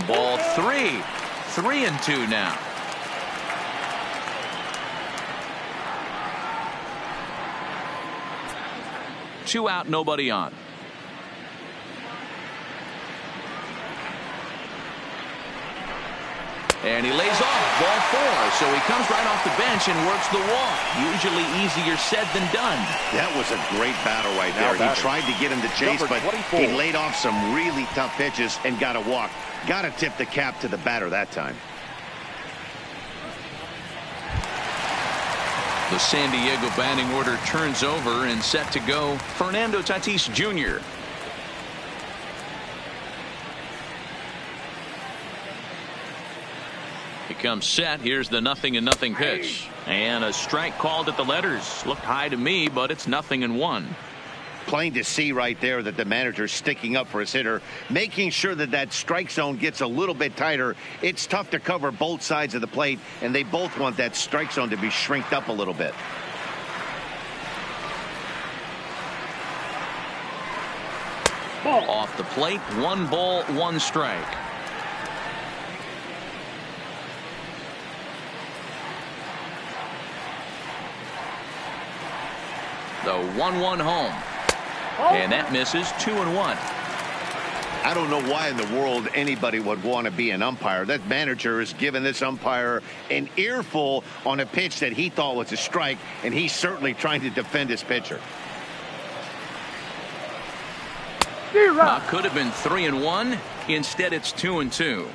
Ball 3. 3-2 now. Two out, nobody on. And he lays off. Ball 4. So he comes right off the bench and works the walk. Usually easier said than done. That was a great battle right there. He tried to get him to chase, but he laid off some really tough pitches and got a walk. Got to tip the cap to the batter that time. The San Diego batting order turns over and set to go. Fernando Tatis Jr. He comes set. Here's the 0-0 pitch. And a strike called at the letters. Looked high to me, but it's 0-1. Plain to see right there that the manager's sticking up for his hitter, making sure that that strike zone gets a little bit tighter. It's tough to cover both sides of the plate, and they both want that strike zone to be shrinked up a little bit. Off the plate, 1 ball, 1 strike. The 1-1 home. And that misses. 2-1. I don't know why in the world anybody would want to be an umpire. That manager has given this umpire an earful on a pitch that he thought was a strike, and he's certainly trying to defend his pitcher. Could have been 3-1. Instead, it's 2-2.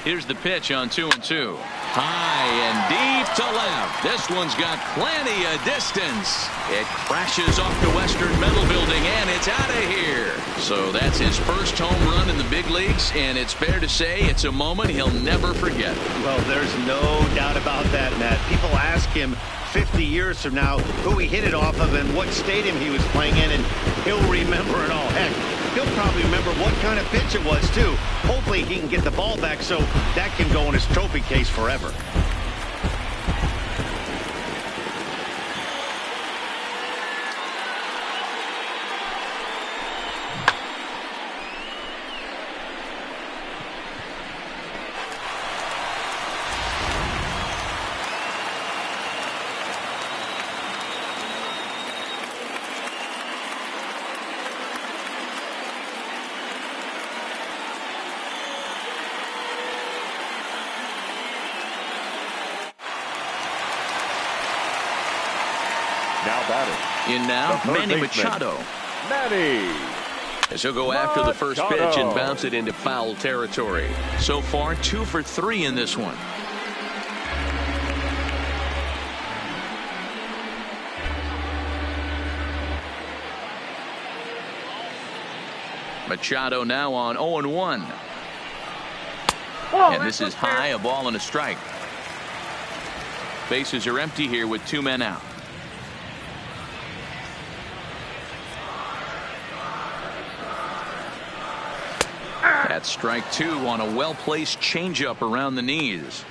Here's the pitch on 2-2. High and deep to left. This one's got plenty of distance. It crashes off the Western Metal Building, and it's out of here. So that's his first home run in the big leagues, and it's fair to say it's a moment he'll never forget. Well, there's no doubt about that, Matt. People ask him 50 years from now who he hit it off of and what stadium he was playing in, and he'll remember it all. Heck, he'll probably remember what kind of pitch it was, too. Hopefully he can get the ball back so that can go in his trophy case forever. Now batting. In now, Manny Machado. Manny. As he'll go after the first pitch and bounce it into foul territory. So far, 2 for 3 in this one. Machado now on 0-1. And this is high, a ball and a strike. Bases are empty here with 2 men out. That's strike 2 on a well-placed changeup around the knees.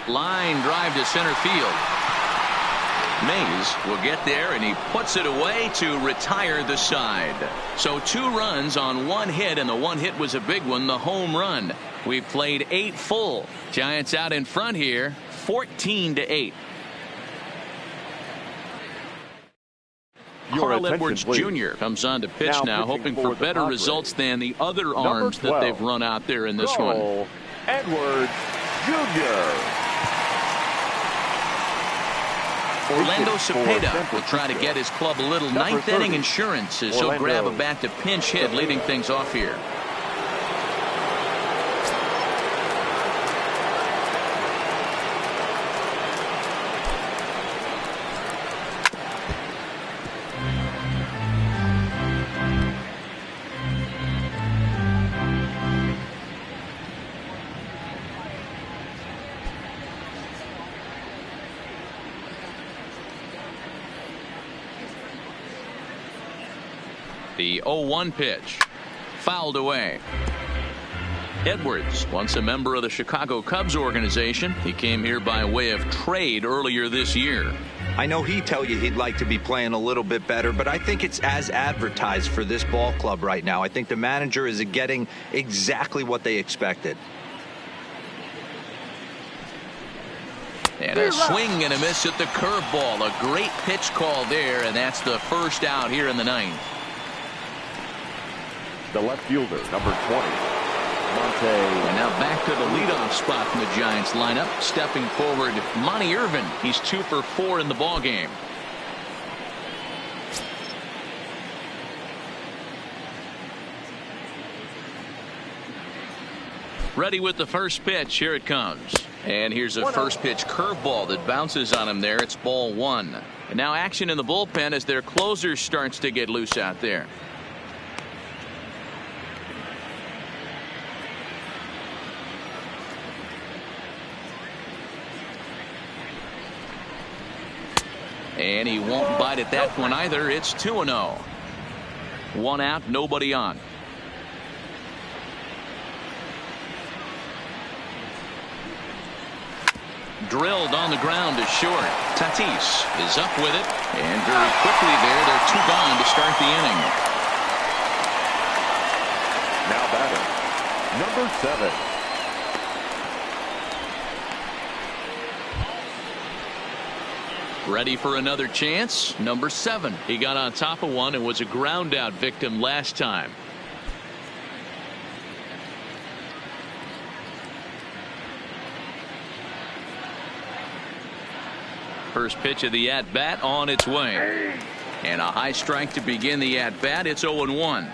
Line drive to center field. Mays will get there, and he puts it away to retire the side. So 2 runs on 1 hit, and the 1 hit was a big one, the home run. We've played 8 full. Giants out in front here, 14-8. Carl attention, Edwards please. Jr. comes on to pitch now hoping for the better Padres, results than the other number arms 12, that they've run out there in this one. Carl Edwards Jr. Orlando Cepeda will try to get his club a little ninth inning insurance as he'll grab a bat to pinch hit, leading things off here. The 0-1 pitch fouled away. Edwards, once a member of the Chicago Cubs organization, he came here by way of trade earlier this year. I know he'd tell you he'd like to be playing a little bit better, but I think it's as advertised for this ball club right now. I think the manager is getting exactly what they expected. And a swing and a miss at the curveball. A great pitch call there, and that's the first out here in the ninth. The left fielder, number 20, Monte. And now back to the leadoff spot in the Giants lineup. Stepping forward, Monty Irvin. He's 2 for 4 in the ballgame. Ready with the first pitch. Here it comes. And here's a first pitch curveball that bounces on him there. It's ball 1. And now action in the bullpen as their closer starts to get loose out there. And he won't bite at that one either. It's 2-0. 1 out, nobody on. Drilled on the ground to short. Tatis is up with it. And very quickly there, they're 2 gone to start the inning. Now batting, number 7. Ready for another chance. Number 7. He got on top of one and was a ground out victim last time. First pitch of the at bat on its way. And a high strike to begin the at bat. It's 0-1.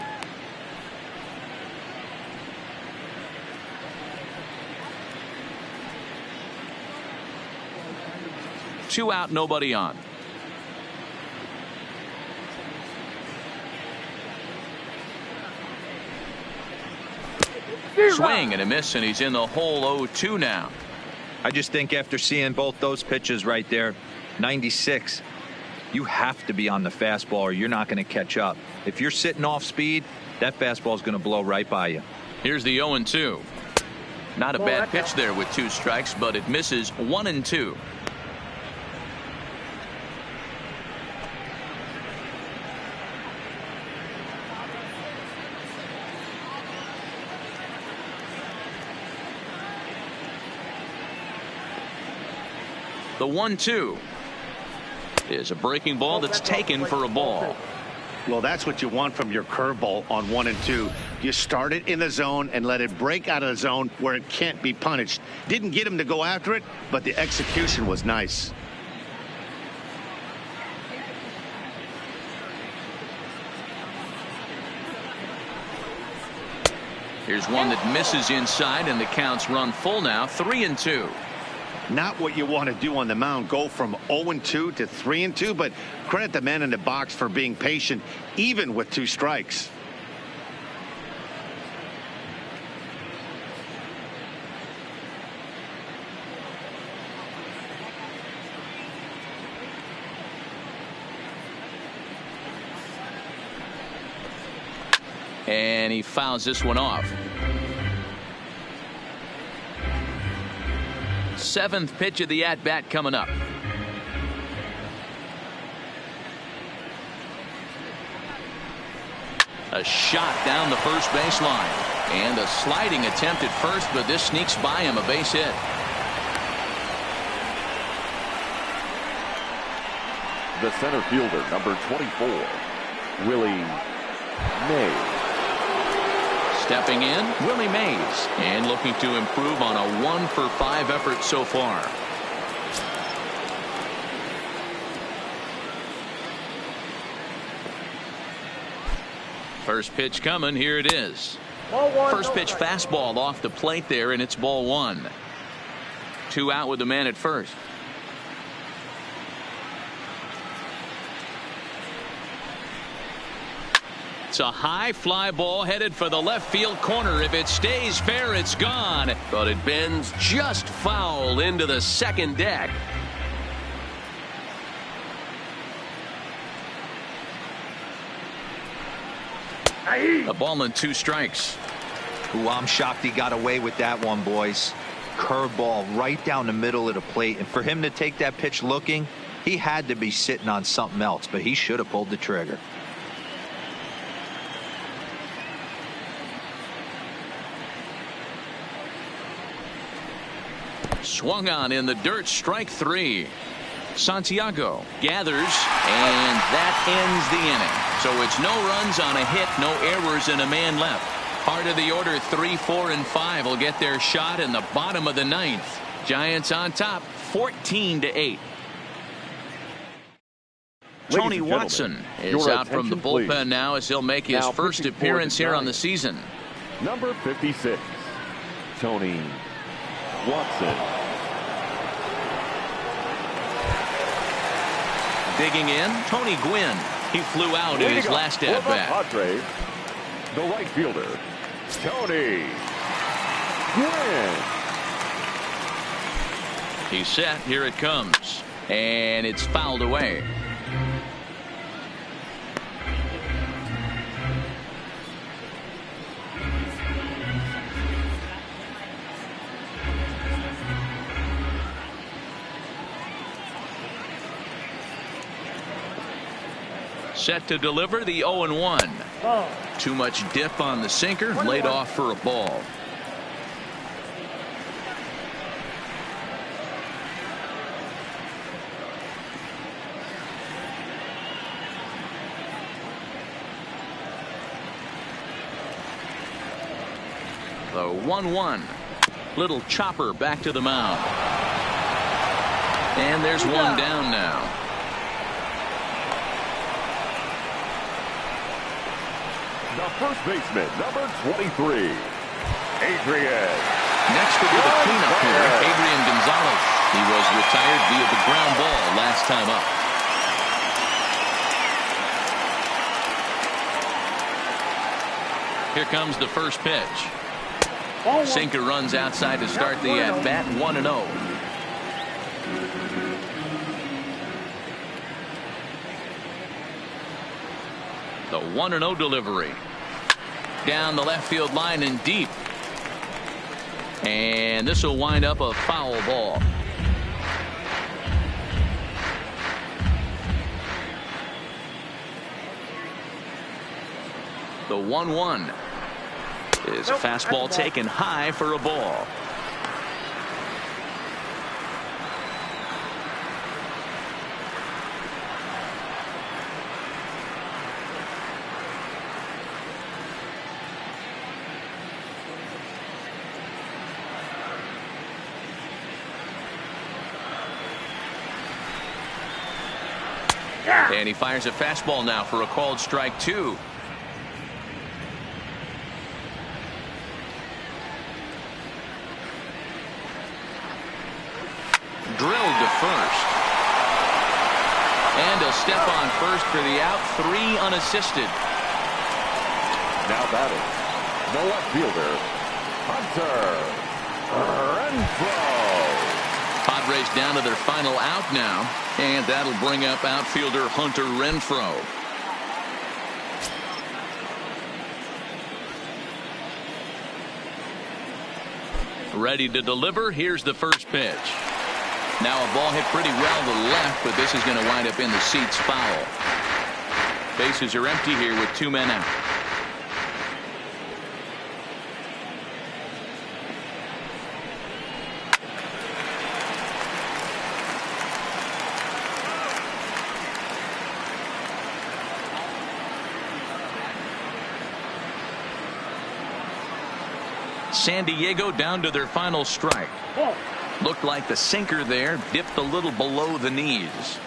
Two out, nobody on. Swing and a miss, and he's in the hole. 0-2 now. I just think after seeing both those pitches right there, 96, you have to be on the fastball or you're not going to catch up. If you're sitting off speed, that fastball is going to blow right by you. Here's the 0-2. Not a bad pitch there with 2 strikes, but it misses. 1-2. The 1-2 is a breaking ball that's taken for a ball. Well, that's what you want from your curveball on 1 and 2. You start it in the zone and let it break out of the zone where it can't be punished. Didn't get him to go after it, but the execution was nice. Here's one that misses inside, and the counts run full now. 3-2. Not what you want to do on the mound. Go from 0-2 to 3-2, but credit the man in the box for being patient even with 2 strikes. And he fouls this one off. 7th pitch of the at-bat coming up. A shot down the first base line. And a sliding attempt at first, but this sneaks by him, a base hit. The center fielder, number 24, Willie Mays. Stepping in, Willie Mays, and looking to improve on a 1-for-5 effort so far. First pitch coming. Here it is. First pitch fastball off the plate there, and it's ball 1. 2 out with the man at first. It's a high fly ball headed for the left field corner. If it stays fair, it's gone. But it bends just foul into the second deck. A ball and 2 strikes. Ooh, I'm shocked he got away with that one, boys. Curveball right down the middle of the plate. And for him to take that pitch looking, he had to be sitting on something else, but he should have pulled the trigger. Swung on in the dirt, strike 3. Santiago gathers, and that ends the inning. So it's no runs on a hit, no errors, and a man left. Part of the order, 3, 4, and 5 will get their shot in the bottom of the 9th. Giants on top, 14-8. Tony Watson is out from the bullpen please. now as he'll make his first appearance here on the season. Number 56, Tony Watson. Digging in, Tony Gwynn. He flew out in his last at bat. Padres, the right fielder, Tony Gwynn. He's set. Here it comes. And it's fouled away. Set to deliver the 0-1. Too much dip on the sinker, laid off for a ball. The 1-1. Little chopper back to the mound. And there's one down now. The first baseman, number 23, Adrian. Next to be the cleanup hitter, Adrian Gonzalez. He was retired via the ground ball last time up. Here comes the first pitch. Sinker runs outside to start the at-bat, 1-0. The 1-0 delivery. Down the left field line and deep. And this will wind up a foul ball. The 1-1 is a fastball taken high for a ball. And he fires a fastball now for a called strike 2. Drilled to first. And he'll step on first for the out, 3 unassisted. Now batting, the left fielder, Hunter Renfroe. Padres down to their final out now, and that'll bring up outfielder Hunter Renfroe. Ready to deliver. Here's the first pitch. Now a ball hit pretty well to the left, but this is going to wind up in the seats foul. Bases are empty here with 2 men out. San Diego down to their final strike. Looked like the sinker there dipped a little below the knees.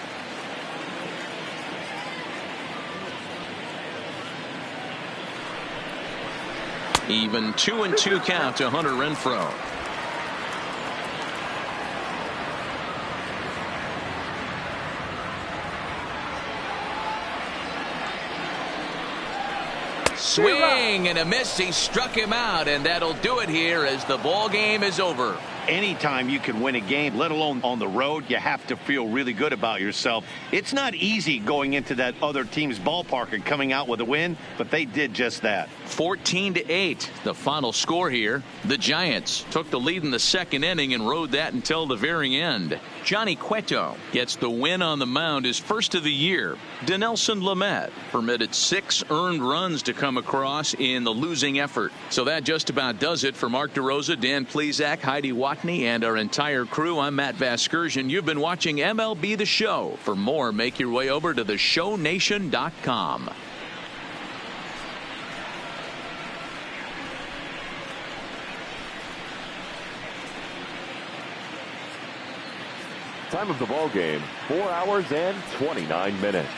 Even 2-2 count to Hunter Renfroe. Swing and a miss. He struck him out, and that'll do it here as the ball game is over. Anytime you can win a game, let alone on the road, you have to feel really good about yourself. It's not easy going into that other team's ballpark and coming out with a win, but they did just that. 14-8, the final score here. The Giants took the lead in the second inning and rode that until the very end. Johnny Cueto gets the win on the mound, his first of the year. Dinelson Lamet permitted 6 earned runs to come across in the losing effort. So that just about does it for Mark DeRosa, Dan Plesac, Heidi Watney, and our entire crew. I'm Matt Vasgersian. You've been watching MLB The Show. For more, make your way over to theshownation.com. Time of the ball game, 4 hours and 29 minutes.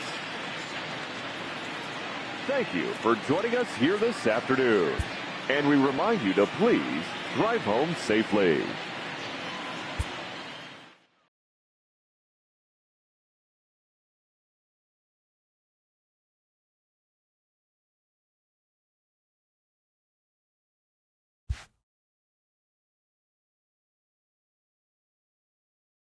Thank you for joining us here this afternoon. And we remind you to please drive home safely.